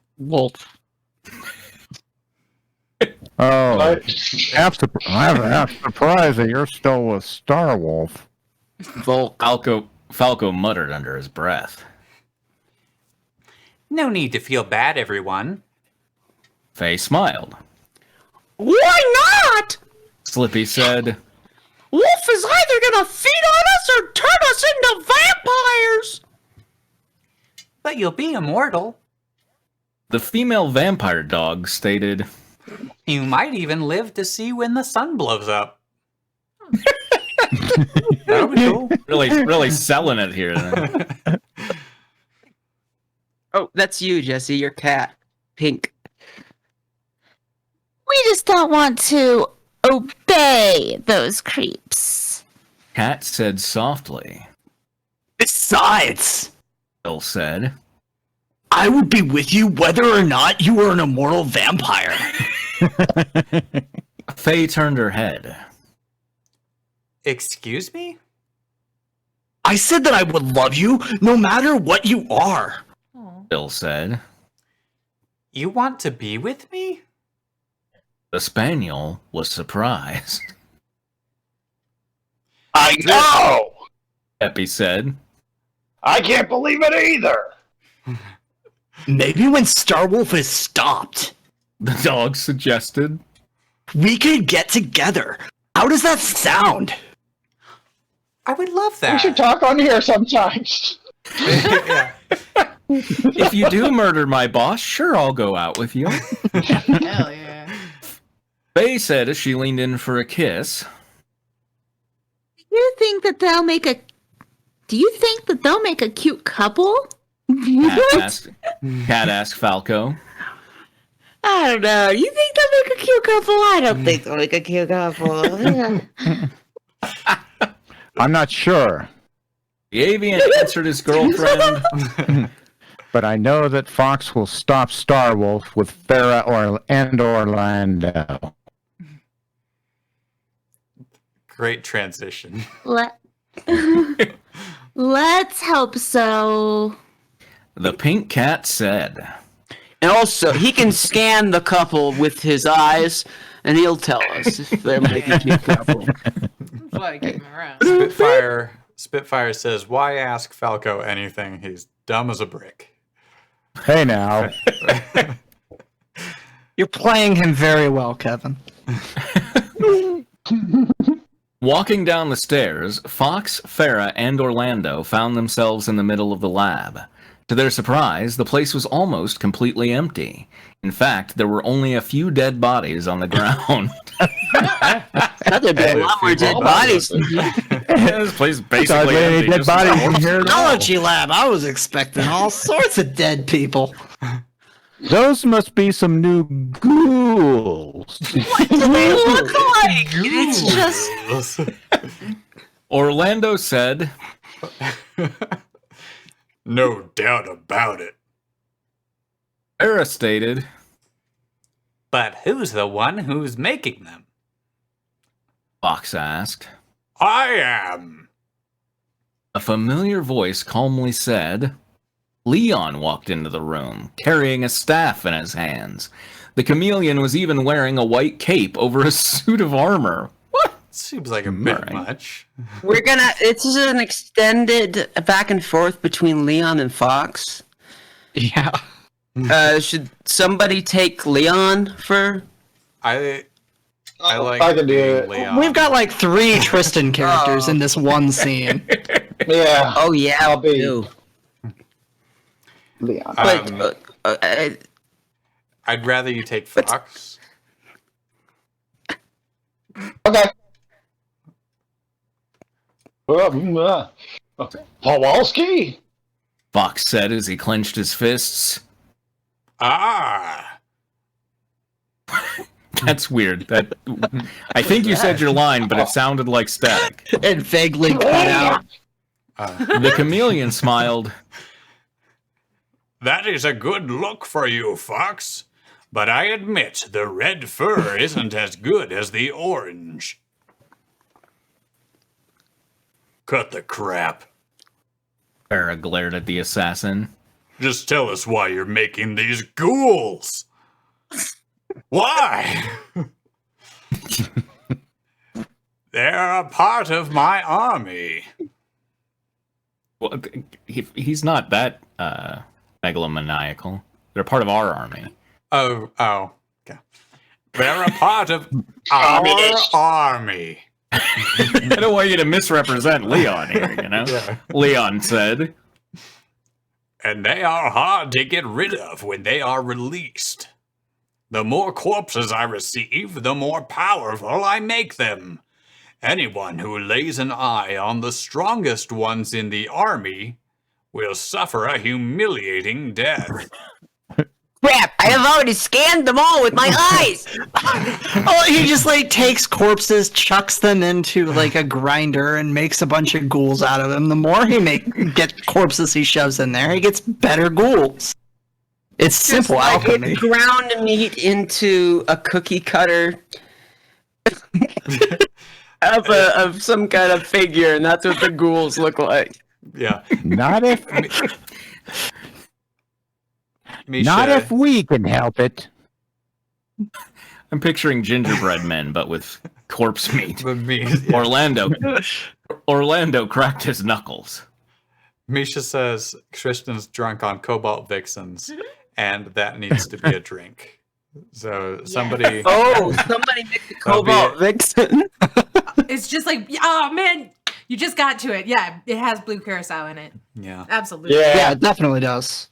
Oh, I'm half surprised that you're still a Star Wolf. Falco muttered under his breath. No need to feel bad, everyone. Faye smiled. Why not? Slippy said, Wolf is either gonna feed on us or turn us into vampires. But you'll be immortal. The female vampire dog stated, You might even live to see when the sun blows up. That'll be cool. really selling it here. Then. Oh, that's you, Jesse, your cat. Pink. We just don't want to obey those creeps. Cat said softly. Besides, Bill said, I would be with you whether or not you were an immortal vampire. Faye turned her head. Excuse me? I said that I would love you no matter what you are. Bill said. You want to be with me? The spaniel was surprised. I know! Epi said. I can't believe it either! Maybe when Starwolf is stopped, The dog suggested. we could get together. How does that sound? I would love We that. should talk on here sometimes. Yeah. If you do murder my boss, sure, I'll go out with you. Hell yeah. Faye said as she leaned in for a kiss. Do you think that they'll make a cute couple? Cat asked Falco. I don't know. You think they'll make a cute couple? I don't think they'll make a cute couple. I'm not sure, The avian answered his girlfriend. but I know that Fox will stop Starwolf with Farah and Orlando. Great transition. Let's hope so. The pink cat said. And also, he can scan the couple with his eyes, and he'll tell us if they're making a cute couple. That's why I keep him around. Spitfire says, "Why ask Falco anything? He's dumb as a brick." Hey now. You're playing him very well, Kevin. Walking down the stairs, Fox, Farah, and Orlando found themselves in the middle of the lab. To their surprise, the place was almost completely empty. In fact, there were only a few dead bodies on the ground. There'd be a lot more dead bodies. This place is basically empty. dead Just bodies in here. Technology lab. I was expecting all sorts of dead people. Those must be some new ghouls. What do they look like? It's just Orlando said, No doubt about it. Farah stated, But who's the one who's making them? Fox asked. I am. A familiar voice calmly said, Leon walked into the room, carrying a staff in his hands. The chameleon was even wearing a white cape over a suit of armor. What? Seems like a bit much. it's just an extended back and forth between Leon and Fox. Yeah. Should somebody take Leon for? I like I can do it. Leon. We've got like 3 Tristan characters in this one scene. Yeah. Oh yeah, I'll be do. Leon. But I'd rather you take Fox. Okay. Kowalski? Fox said as he clenched his fists. Ah. That's weird. I think you said your line, but it sounded like static. And vaguely cut out. The chameleon smiled. That is a good look for you, Fox. But I admit the red fur isn't as good as the orange. Cut the crap. Farah glared at the assassin. Just tell us why you're making these ghouls. Why? They're a part of my army. Well, he's not that megalomaniacal. They're part of our army. Oh, okay. They're a part of our army. I don't want you to misrepresent Leon here, you know? Yeah. Leon said. And they are hard to get rid of when they are released. The more corpses I receive, the more powerful I make them. Anyone who lays an eye on the strongest ones in the army will suffer a humiliating death. Crap! I have already scanned them all with my eyes. Oh, he just like takes corpses, chucks them into like a grinder, and makes a bunch of ghouls out of them. The more he get corpses he shoves in there, he gets better ghouls. It's simple alchemy. It ground meat into a cookie cutter of some kind of figure, and that's what the ghouls look like. Yeah. Not if we can help it. I'm picturing gingerbread men, but with corpse meat. Yeah. Orlando cracked his knuckles. Misha says Tristan's drunk on Cobalt Vixens, and that needs to be a drink. So somebody... somebody make the Cobalt Vixen. It's just like, oh man, you just got to it. Yeah, it has blue curacao in it. Yeah. Absolutely. Yeah, it definitely does.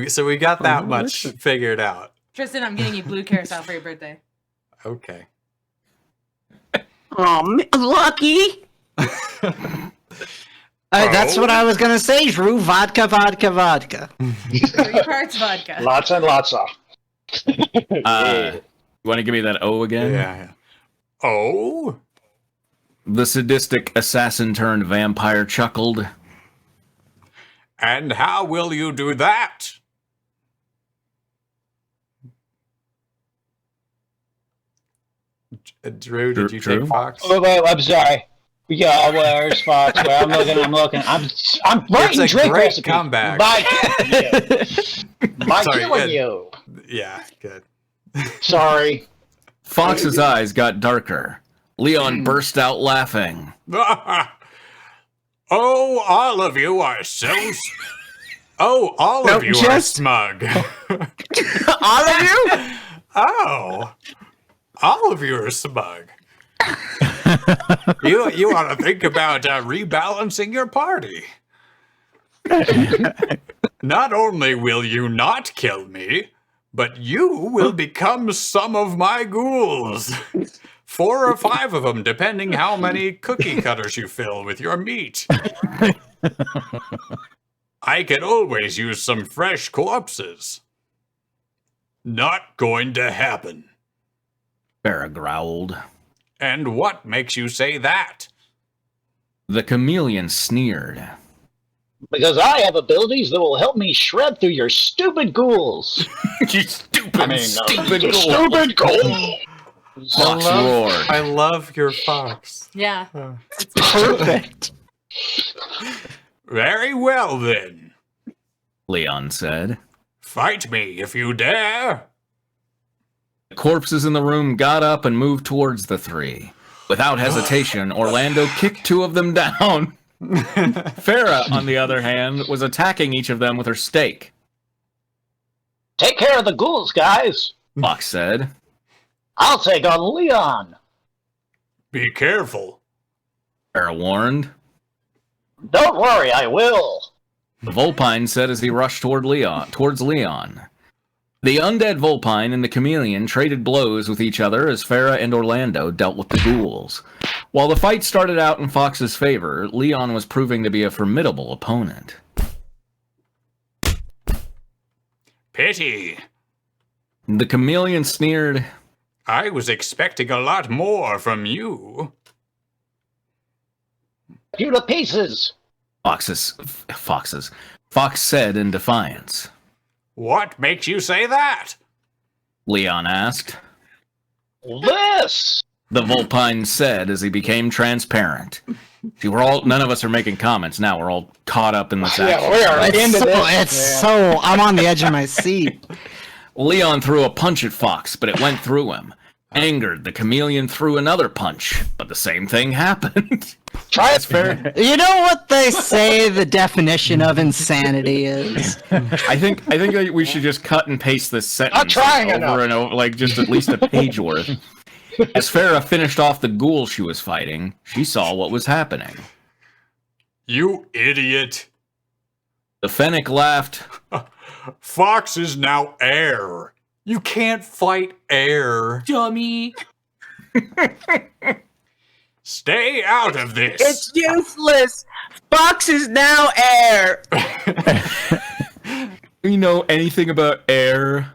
So we got that much figured out. Tristan, I'm getting you blue carousel for your birthday. Okay. Oh, lucky. That's what I was gonna say, Drew. Vodka, vodka, vodka. 3 parts vodka. Lots and lots of. You want to give me that O again? Yeah. Oh? The sadistic assassin turned vampire chuckled. And how will you do that? Drew, did you take Fox? Oh, I'm sorry. Yeah, where's Fox? Well, I'm looking. I'm writing It's a drink great recipe. comeback. By Sorry, killing you. Yeah, good. Sorry. Fox's eyes got darker. Leon burst out laughing. Oh, all of you are so... Oh, all of you are smug. All of you? Oh, all of you are smug. You ought to think about rebalancing your party. Not only will you not kill me, but you will become some of my ghouls. 4 or 5 of them, depending how many cookie cutters you fill with your meat. I could always use some fresh corpses. Not going to happen. Farah growled. And what makes you say that? The chameleon sneered. Because I have abilities that will help me shred through your stupid ghouls. You stupid, stupid your ghoul. stupid ghouls. Fox roared. I love your fox. Yeah. Perfect. Very well, then. Leon said. Fight me if you dare. The corpses in the room got up and moved towards the 3. Without hesitation, Orlando kicked 2 of them down. Farah, on the other hand, was attacking each of them with her stake. Take care of the ghouls, guys. Fox said. I'll take on Leon. Be careful. Farah warned. Don't worry, I will. The Vulpine said as he rushed towards Leon. The undead Vulpine and the chameleon traded blows with each other as Farah and Orlando dealt with the ghouls. While the fight started out in Fox's favor, Leon was proving to be a formidable opponent. Pity. The chameleon sneered. I was expecting a lot more from you. You to pieces. Fox said in defiance. What makes you say that? Leon asked. This. The Vulpine said as he became transparent. See, none of us are making comments now. We're all caught up in this action. Yeah, we are into this. I'm on the edge of my seat. Leon threw a punch at Fox, but it went through him. Angered, the chameleon threw another punch, but the same thing happened. Try it. Fair. You know what they say the definition of insanity is? I think we should just cut and paste this sentence trying over enough. and over, like just at least a page worth. As Farah finished off the ghoul she was fighting, she saw what was happening. You idiot. The Fennec laughed. Fox is now air. You can't fight air. Dummy. Stay out of this. It's useless. Fox is now air. You know anything about air?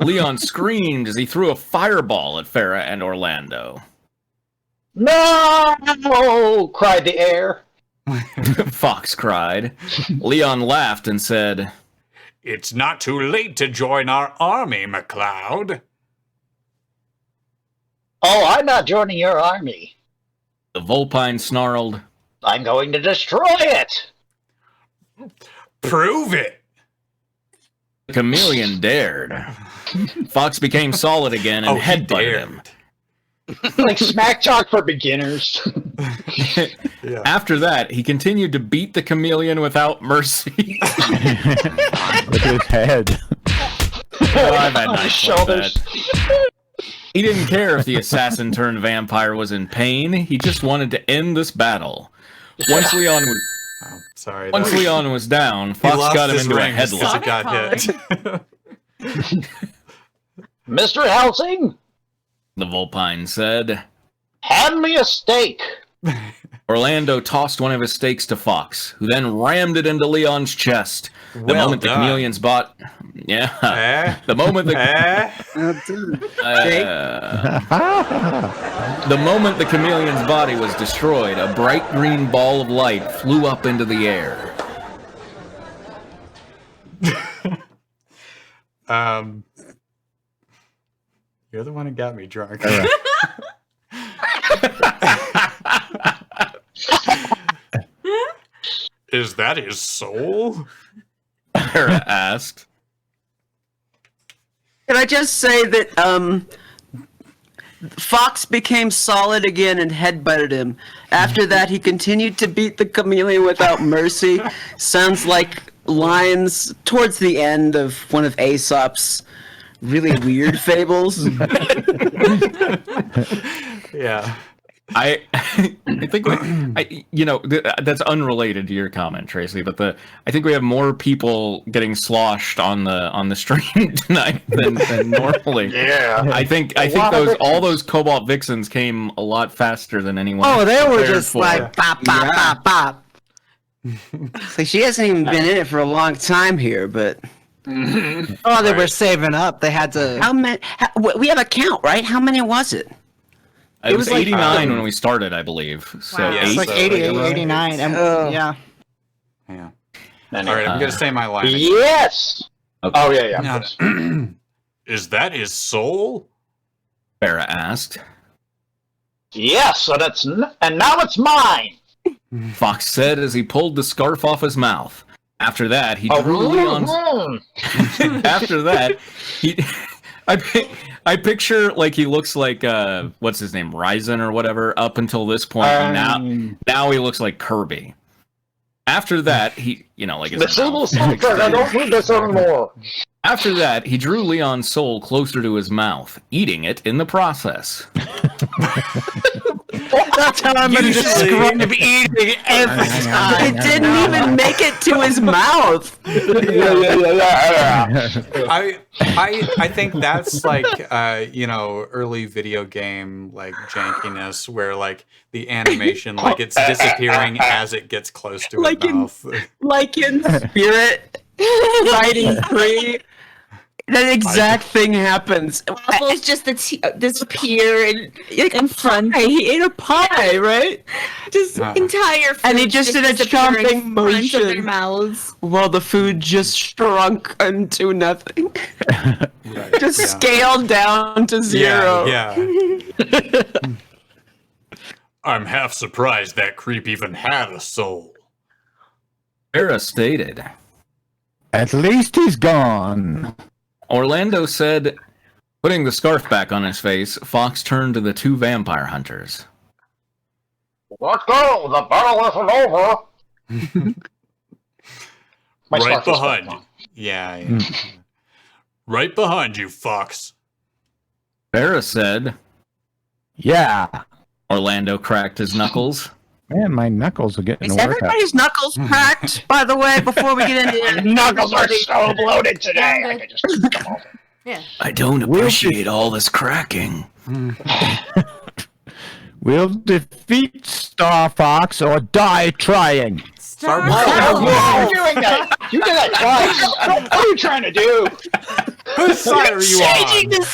Leon screamed as he threw a fireball at Farah and Orlando. No! Cried the air. Fox cried. Leon laughed and said, It's not too late to join our army, McCloud. Oh, I'm not joining your army. The Vulpine snarled. I'm going to destroy it. Prove it. The chameleon dared. Fox became solid again and headbutted him. Like smack talk for beginners. Yeah. After that, he continued to beat the chameleon without mercy. With his head. Oh, I've had nights Shoulders. like that. He didn't care if the assassin turned vampire was in pain. He just wanted to end this battle. Once Leon was down, Fox got him into a headlock. He got hit. Mr. Helsing, The Vulpine said. hand me a steak. Orlando tossed one of his stakes to Fox, who then rammed it into Leon's chest. The Well moment done. the chameleon's bot... Yeah. The moment the... The moment the chameleon's body was destroyed, a bright green ball of light flew up into the air. You're the one who got me drunk. Is that his soul? Farah asked. Can I just say that Fox became solid again and headbutted him. After that, he continued to beat the chameleon without mercy. Sounds like lines towards the end of one of Aesop's really weird fables. Yeah. I think that's unrelated to your comment, Tracy. But I think we have more people getting sloshed on the stream tonight than normally. Yeah. I think all those Cobalt Vixens came a lot faster than anyone. Oh, they were just for. like pop, pop, pop, pop. So she hasn't even been in it for a long time here, but Oh, they were saving up. They had to. how many? We have a count, right? How many was it? It was like 89 when we started, I believe. So Wow. It's eight. like 88, 89, and yeah. Yeah. All right, I'm gonna say my line. again. Yes. Okay. Oh yeah. Now, Is that his soul? Farrah asked. Yes. So and now it's mine. Fox said as he pulled the scarf off his mouth. After that, he drew Leon's. After that, I picture like he looks like what's his name, Ryzen or whatever. Up until this point, and now he looks like Kirby. After that, he like his mouth. I don't need this anymore. After that, he drew Leon's soul closer to his mouth, eating it in the process. That's how I'm going to describe eating every time. It didn't even make it to his mouth. I think that's like early video game like jankiness where like the animation like it's disappearing as it gets close to Like his in- mouth. Like in Spirit, fighting free. That exact thing happens. It's just disappear in front. He ate a pie, right? Just entire food And he just did a disappearing chomping in front of their motion. mouths. While the food just shrunk into nothing. Just scaled down to zero. Yeah. I'm half surprised that creep even had a soul. Farrah stated. At least he's gone. Orlando said, putting the scarf back on his face, Fox turned to the two vampire hunters. Let's go. The battle isn't over. Right behind you. Yeah. Right behind you, Fox. Farrah said, Yeah. Orlando cracked his knuckles. Man, my knuckles are getting Is a workout. everybody's knuckles cracked, by the way, before we get into it? Knuckles are so bloated today. I could just come over. Yeah. I don't appreciate all this cracking. We'll defeat Star Fox or die trying. Star You're doing that. You did that twice. What are you trying to do? Whose side are you Changing on? the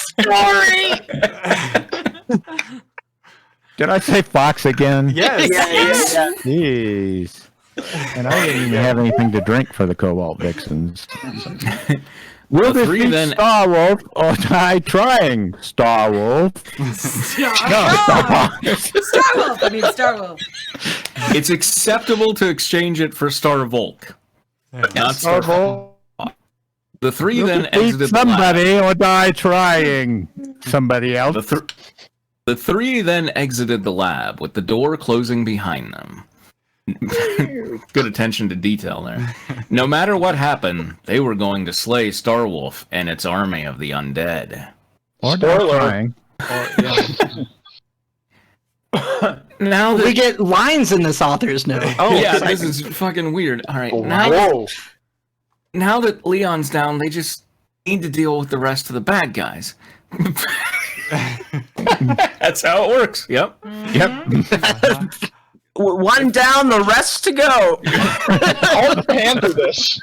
story! Did I say Fox again? Yes. Jeez. And I didn't even have anything to drink for the Cobalt Vixens. We'll The three defeat then- Star Wolf or die trying, Star Wolf. Star Wolf. I mean Star Wolf. It's acceptable to exchange it for Star Volk. Not Star Star Wolf. The three We'll then defeat exited the lab. somebody or die trying somebody else. The three then exited the lab, with the door closing behind them. Good attention to detail there. No matter what happened, they were going to slay Starwolf and its army of the undead. Or die Spoiler. trying. Now We that get lines in this author's note. yeah, this is fucking weird. All right, Whoa. now that Leon's down, they just need to deal with the rest of the bad guys. That's how it works. Yep. One down, the rest to go. I'll handle this.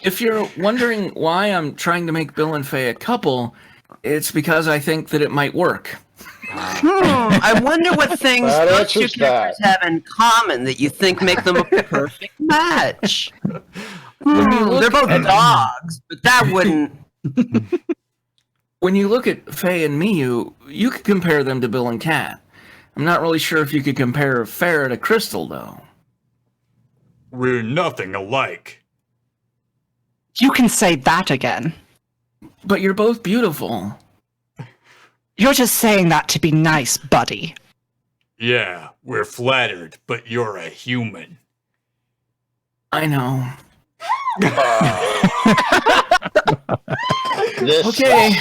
If you're wondering why I'm trying to make Bill and Faye a couple, it's because I think that it might work. I wonder what things That those two answers characters have in common that you think make them a perfect match. They're both dogs, but that wouldn't. When you look at Faye and Miyu, you could compare them to Bill and Kat. I'm not really sure if you could compare Farrah to Crystal, though. We're nothing alike. You can say that again. But you're both beautiful. You're just saying that to be nice, buddy. Yeah, we're flattered, but you're a human. I know. This Okay.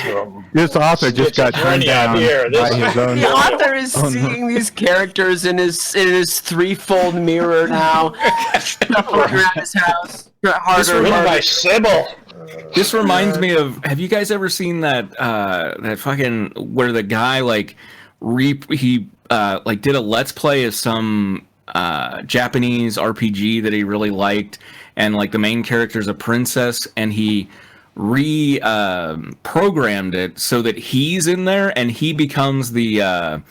This author just got turned Schizophrenia down here. by This- his own. The author is seeing these characters in his threefold mirror now, around his house. Harder, Written by harder. Sybil. This reminds me of. Have you guys ever seen that that fucking where the guy like he like did a let's play of some Japanese RPG that he really liked, and like the main character is a princess, and he programmed it so that he's in there and he becomes the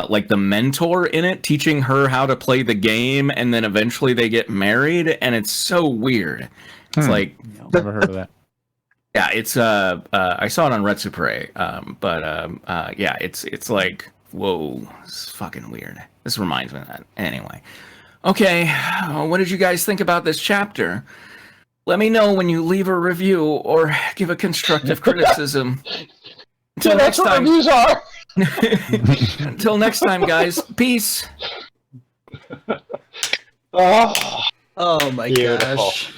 like the mentor in it, teaching her how to play the game, and then eventually they get married, and it's so weird. It's like Never heard of that. yeah, it's I saw it on Retsupre, but yeah, it's like whoa, it's fucking weird. This reminds me of that. Anyway, okay, what did you guys think about this chapter? Let me know when you leave a review or give a constructive criticism. Until So next that's what time. reviews are. Until next time, guys. Peace. Oh, Oh my beautiful. gosh.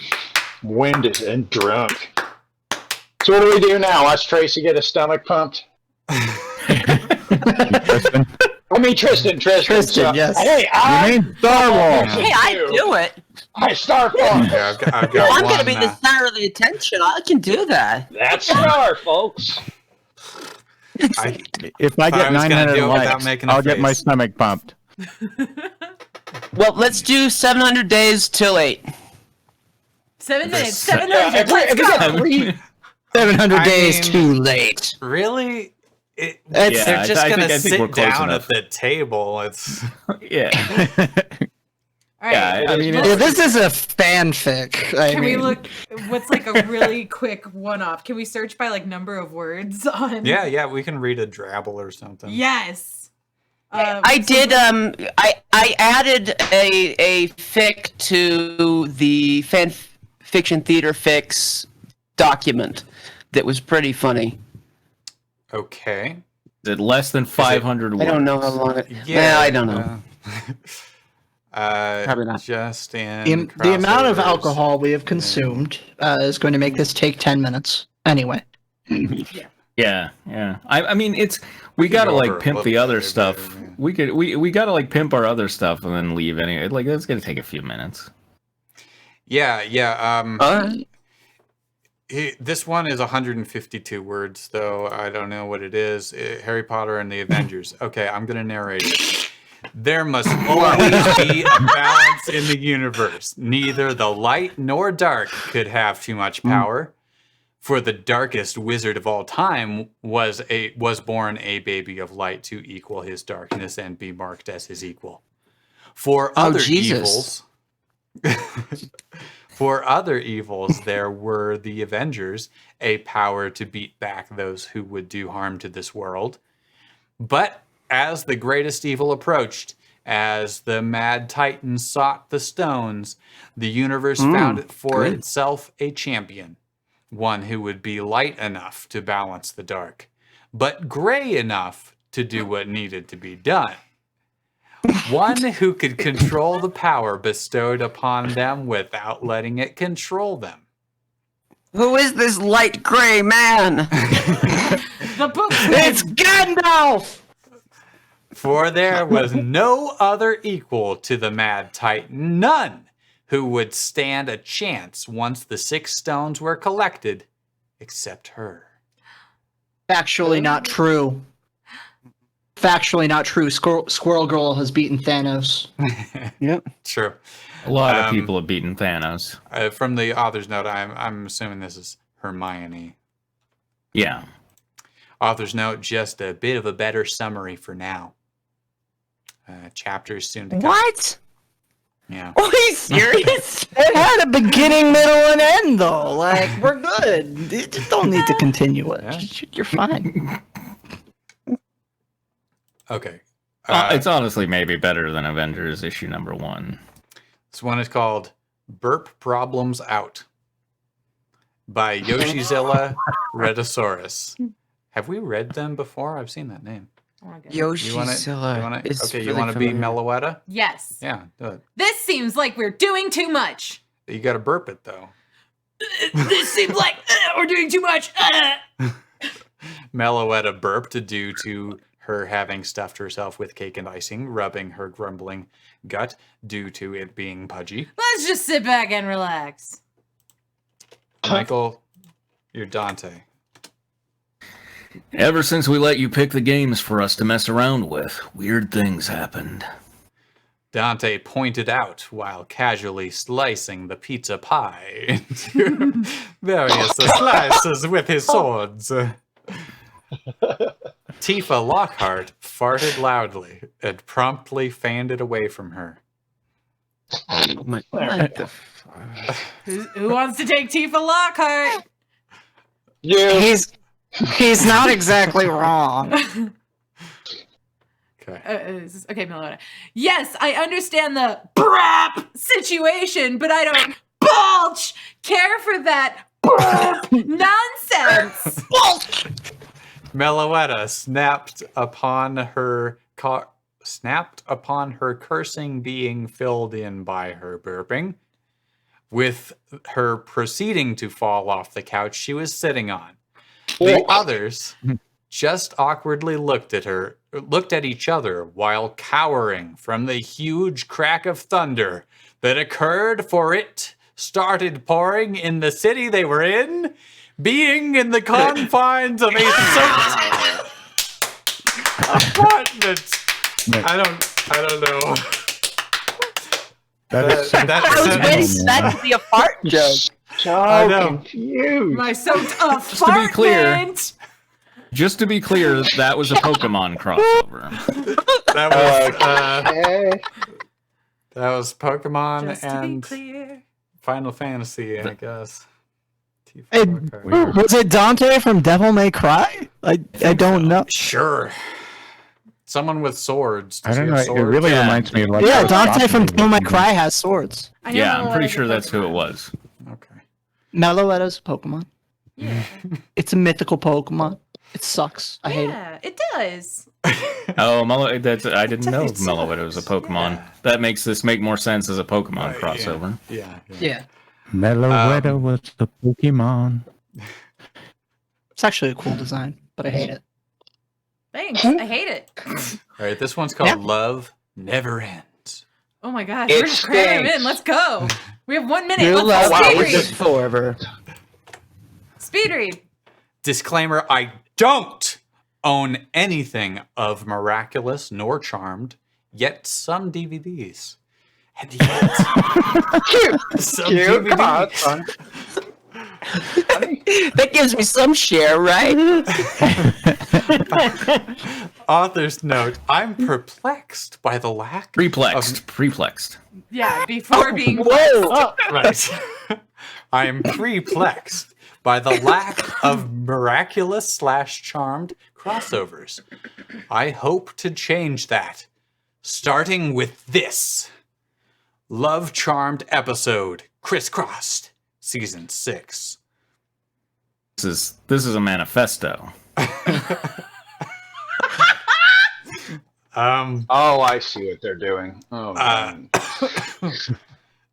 Winded and drunk. So what do we do now? Watch Tracy get his stomach pumped? Tristan, I mean, Tristan. Tristan, yes. Hey, you I mean Star Wars? Hey, I do it. I Star Fox. Yeah, I've got I'm one. gonna be the center of the attention. I can do that. That's Star, folks. If I I get was gonna 900 do it without likes, making a I'll get my face. stomach pumped. Well, let's do 700 days till 8. 7 minutes. Yeah, 700. Let's go. 700 I days mean- too late. Really? Yeah, They're just I gonna think we're sit close down enough. at the table. It's Yeah. All right. Yeah, I mean, Yeah, this is a fanfic. I Can we mean, look? What's like a really quick one-off? Can we search by like number of words on? yeah, we can read a drabble or something. Yes. I did. I added a fic to the fan fiction theater fics document that was pretty funny. Okay. Did less than 500 words. I don't know how long it. Yeah, I don't know. Probably not. Just in the amount of crossovers. alcohol we have consumed is going to make this take 10 minutes. Anyway. Yeah. I mean, we gotta go like over pimp a the little other bit, stuff. yeah. We gotta like pimp our other stuff and then leave anyway. Like that's gonna take a few minutes. Yeah. All right. This one is 152 words, though. I don't know what it is. Harry Potter and the Avengers. Okay, I'm going to narrate it. There must always be a balance in the universe. Neither the light nor dark could have too much power. For the darkest wizard of all time was born a baby of light to equal his darkness and be marked as his equal. For other Jesus. evils... For other evils, there were the Avengers, a power to beat back those who would do harm to this world. But as the greatest evil approached, as the mad titan sought the stones, the universe found it for itself a champion, one who would be light enough to balance the dark, but gray enough to do what needed to be done. One who could control the power bestowed upon them without letting it control them. Who is this light gray man? The book. It's Gandalf. For there was no other equal to the Mad Titan, none who would stand a chance once the 6 stones were collected, except her. Factually not true. Factually not true. Squirrel Girl has beaten Thanos. Yep. True. A lot of people have beaten Thanos. From the author's note, I'm assuming this is Hermione. Yeah. Author's note, just a bit of a better summary for now. Chapters soon to come. What? Yeah. Are you serious? It had a beginning, middle, and end, though. Like, we're good. You just don't need to continue it. Yeah. You're fine. Okay. It's honestly maybe better than Avengers issue number 1. This one is called Burp Problems Out by Yoshizilla-Rhedosaurus. Have we read them before? I've seen that name. Yoshizilla. You want to be Meloetta? Yes. Yeah, do it. This seems like we're doing too much. You got to burp it, though. This seems like we're doing too much. Meloetta burped due to her having stuffed herself with cake and icing, rubbing her grumbling gut due to it being pudgy. Let's just sit back and relax. Michael, you're Dante. Ever since we let you pick the games for us to mess around with, weird things happened. Dante pointed out while casually slicing the pizza pie into various slices with his swords. Tifa Lockhart farted loudly and promptly fanned it away from her. Who wants to take Tifa Lockhart? He's not exactly wrong. Okay. Okay, Melody. Yes, I understand the brap situation, but I don't care for that nonsense. Meloetta snapped upon her cursing being filled in by her burping, with her proceeding to fall off the couch she was sitting on. The others just awkwardly looked at each other while cowering from the huge crack of thunder that occurred, for it started pouring in the city they were in, being in the confines of a certain apartment. I don't know. That is so I was waiting for that to be a fart joke. I know. Confused. My so Just to be clear, that was a Pokemon crossover. That was Pokemon Just to and be clear. Final Fantasy, I guess. Hey, was it Dante from Devil May Cry? I don't know. Sure. Someone with swords. I don't know. It really reminds me of like Dante from Devil May Cry has swords. Yeah, I'm pretty sure that's who it was. Okay. Meloetta's a Pokemon. Yeah. It's a mythical Pokemon. It sucks. I hate it. Yeah, it does. Oh, I didn't know Meloetta was a Pokemon. That makes this make more sense as a Pokemon crossover. Yeah. Meloetta was the Pokemon. It's actually a cool design, but I hate it. Thanks. I hate it. All right, this one's called Love Never Ends. Oh my gosh, we're just cramming him in. Let's go. We have 1 minute. Let's speed read. forever. Speed read. Disclaimer, I don't own anything of Miraculous nor Charmed, yet some DVDs. And yet, some DVDs. Come on, son. That gives me some share, right? Author's note, I'm perplexed by the lack Preplexed. Yeah, before being. Whoa! Right. I'm perplexed by the lack of Miraculous/Charmed crossovers. I hope to change that, starting with this Love Charmed episode, Crisscrossed, Season 6. This is a manifesto. Oh, I see what they're doing. Oh, man.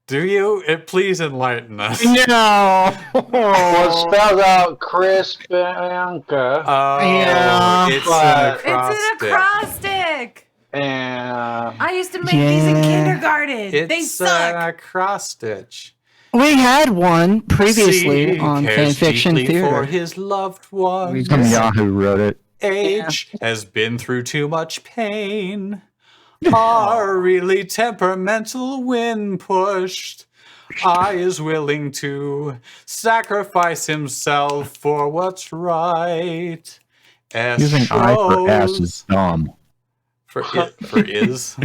Do you? Please enlighten us. No. Well, it spells out Chris Bianca. Oh, Yeah. it's But- an It's an acrostic. And I used to make these in kindergarten. It's They suck. a cross stitch. We had one previously C on cares Fanfiction deeply for Theater. his loved ones. Some Yahoo wrote it. H has been through too much pain. R really temperamental when pushed. I is willing to sacrifice himself for what's right. S Using I for ass shows- is dumb. For is.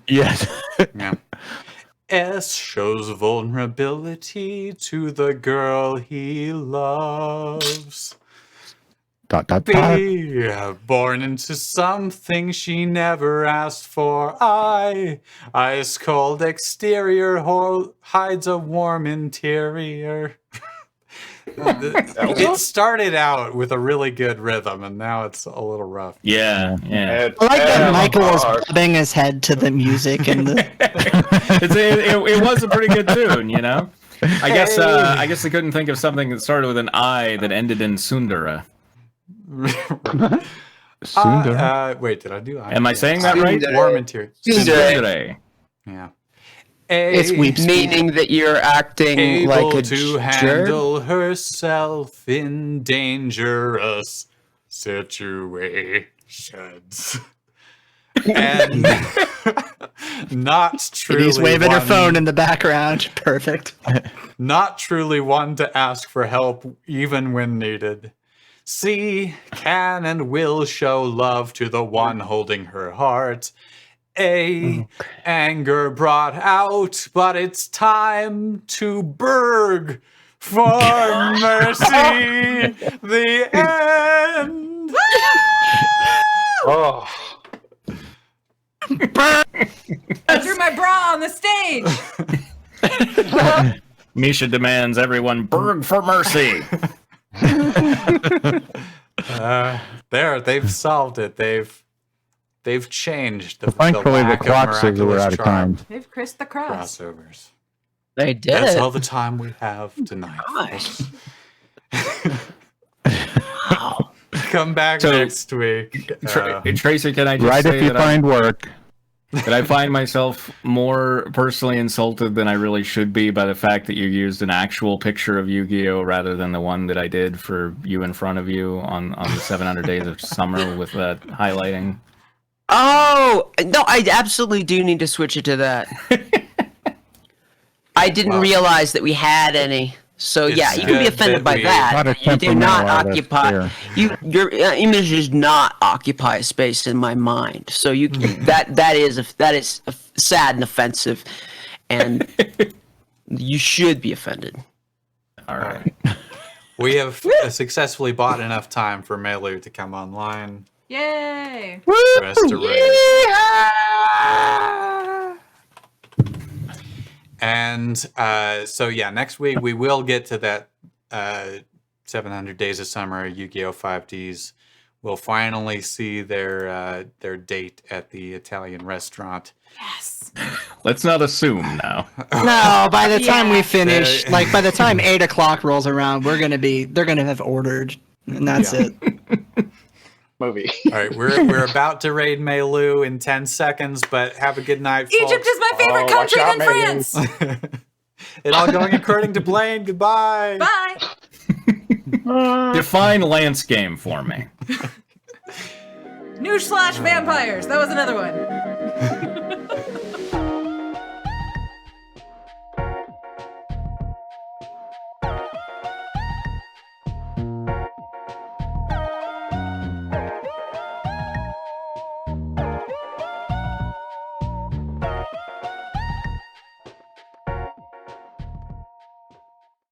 Yes. Yeah. S shows vulnerability to the girl he loves. ... Be born into something she never asked for. Ice cold exterior hides a warm interior. It started out with a really good rhythm, and now it's a little rough. Yeah. I like that Michael was bobbing his head to the music and the. It was a pretty good tune, you know? I guess I couldn't think of something that started with an I that ended in Sundara. Sundara. Wait, did I do I? Am I saying that right? Warm interior. Sundara. Yeah. It's weep speak. Meaning that you're acting Able like a to jerk? handle herself in dangerous situations. And not truly. He's waving her one- phone in the background. Perfect. Not truly one to ask for help even when needed. C can and will show love to the one holding her heart. A anger brought out, but it's time to burg for mercy. The end. Oh. I threw my bra on the stage. Misha demands everyone burg for mercy. They've solved it. They've changed the Thankfully, the lack of clock says that we're miraculous out of time. They've Chris the Cross. crossovers. They did. That's all the time we have tonight. Gosh. Come back So- next week. Tracy, can I just Right say if you that find work. that I find myself more personally insulted than I really should be by the fact that you used an actual picture of Yu-Gi-Oh rather than the one that I did for you in front of you on the 700 Days of Summer with that highlighting. Oh no! I absolutely do need to switch it to that. I didn't realize that we had any. So yeah, It's you can be good offended that by we- that. Not a You do temperamental not artist occupy. there. Your image does not occupy a space in my mind. So you that is sad and offensive, and you should be offended. All right. We have successfully bought enough time for Melu to come online. Yay! For us to raid. And so yeah, next week we will get to that 700 Days of Summer Yu-Gi-Oh! 5Ds. We'll finally see their date at the Italian restaurant. Yes. Let's not assume now. No, by the time we Yeah. finish, like by the time 8 o'clock rolls around, they're gonna have ordered, and that's Yeah. it. Movie. All right, we're about to raid Melu in 10 seconds, but have a good night, folks. Egypt is my favorite Oh, watch country out, than Megan. France. It all going according to Blaine. Goodbye. Bye. Define landscape for me. Newsflash vampires. That was another one.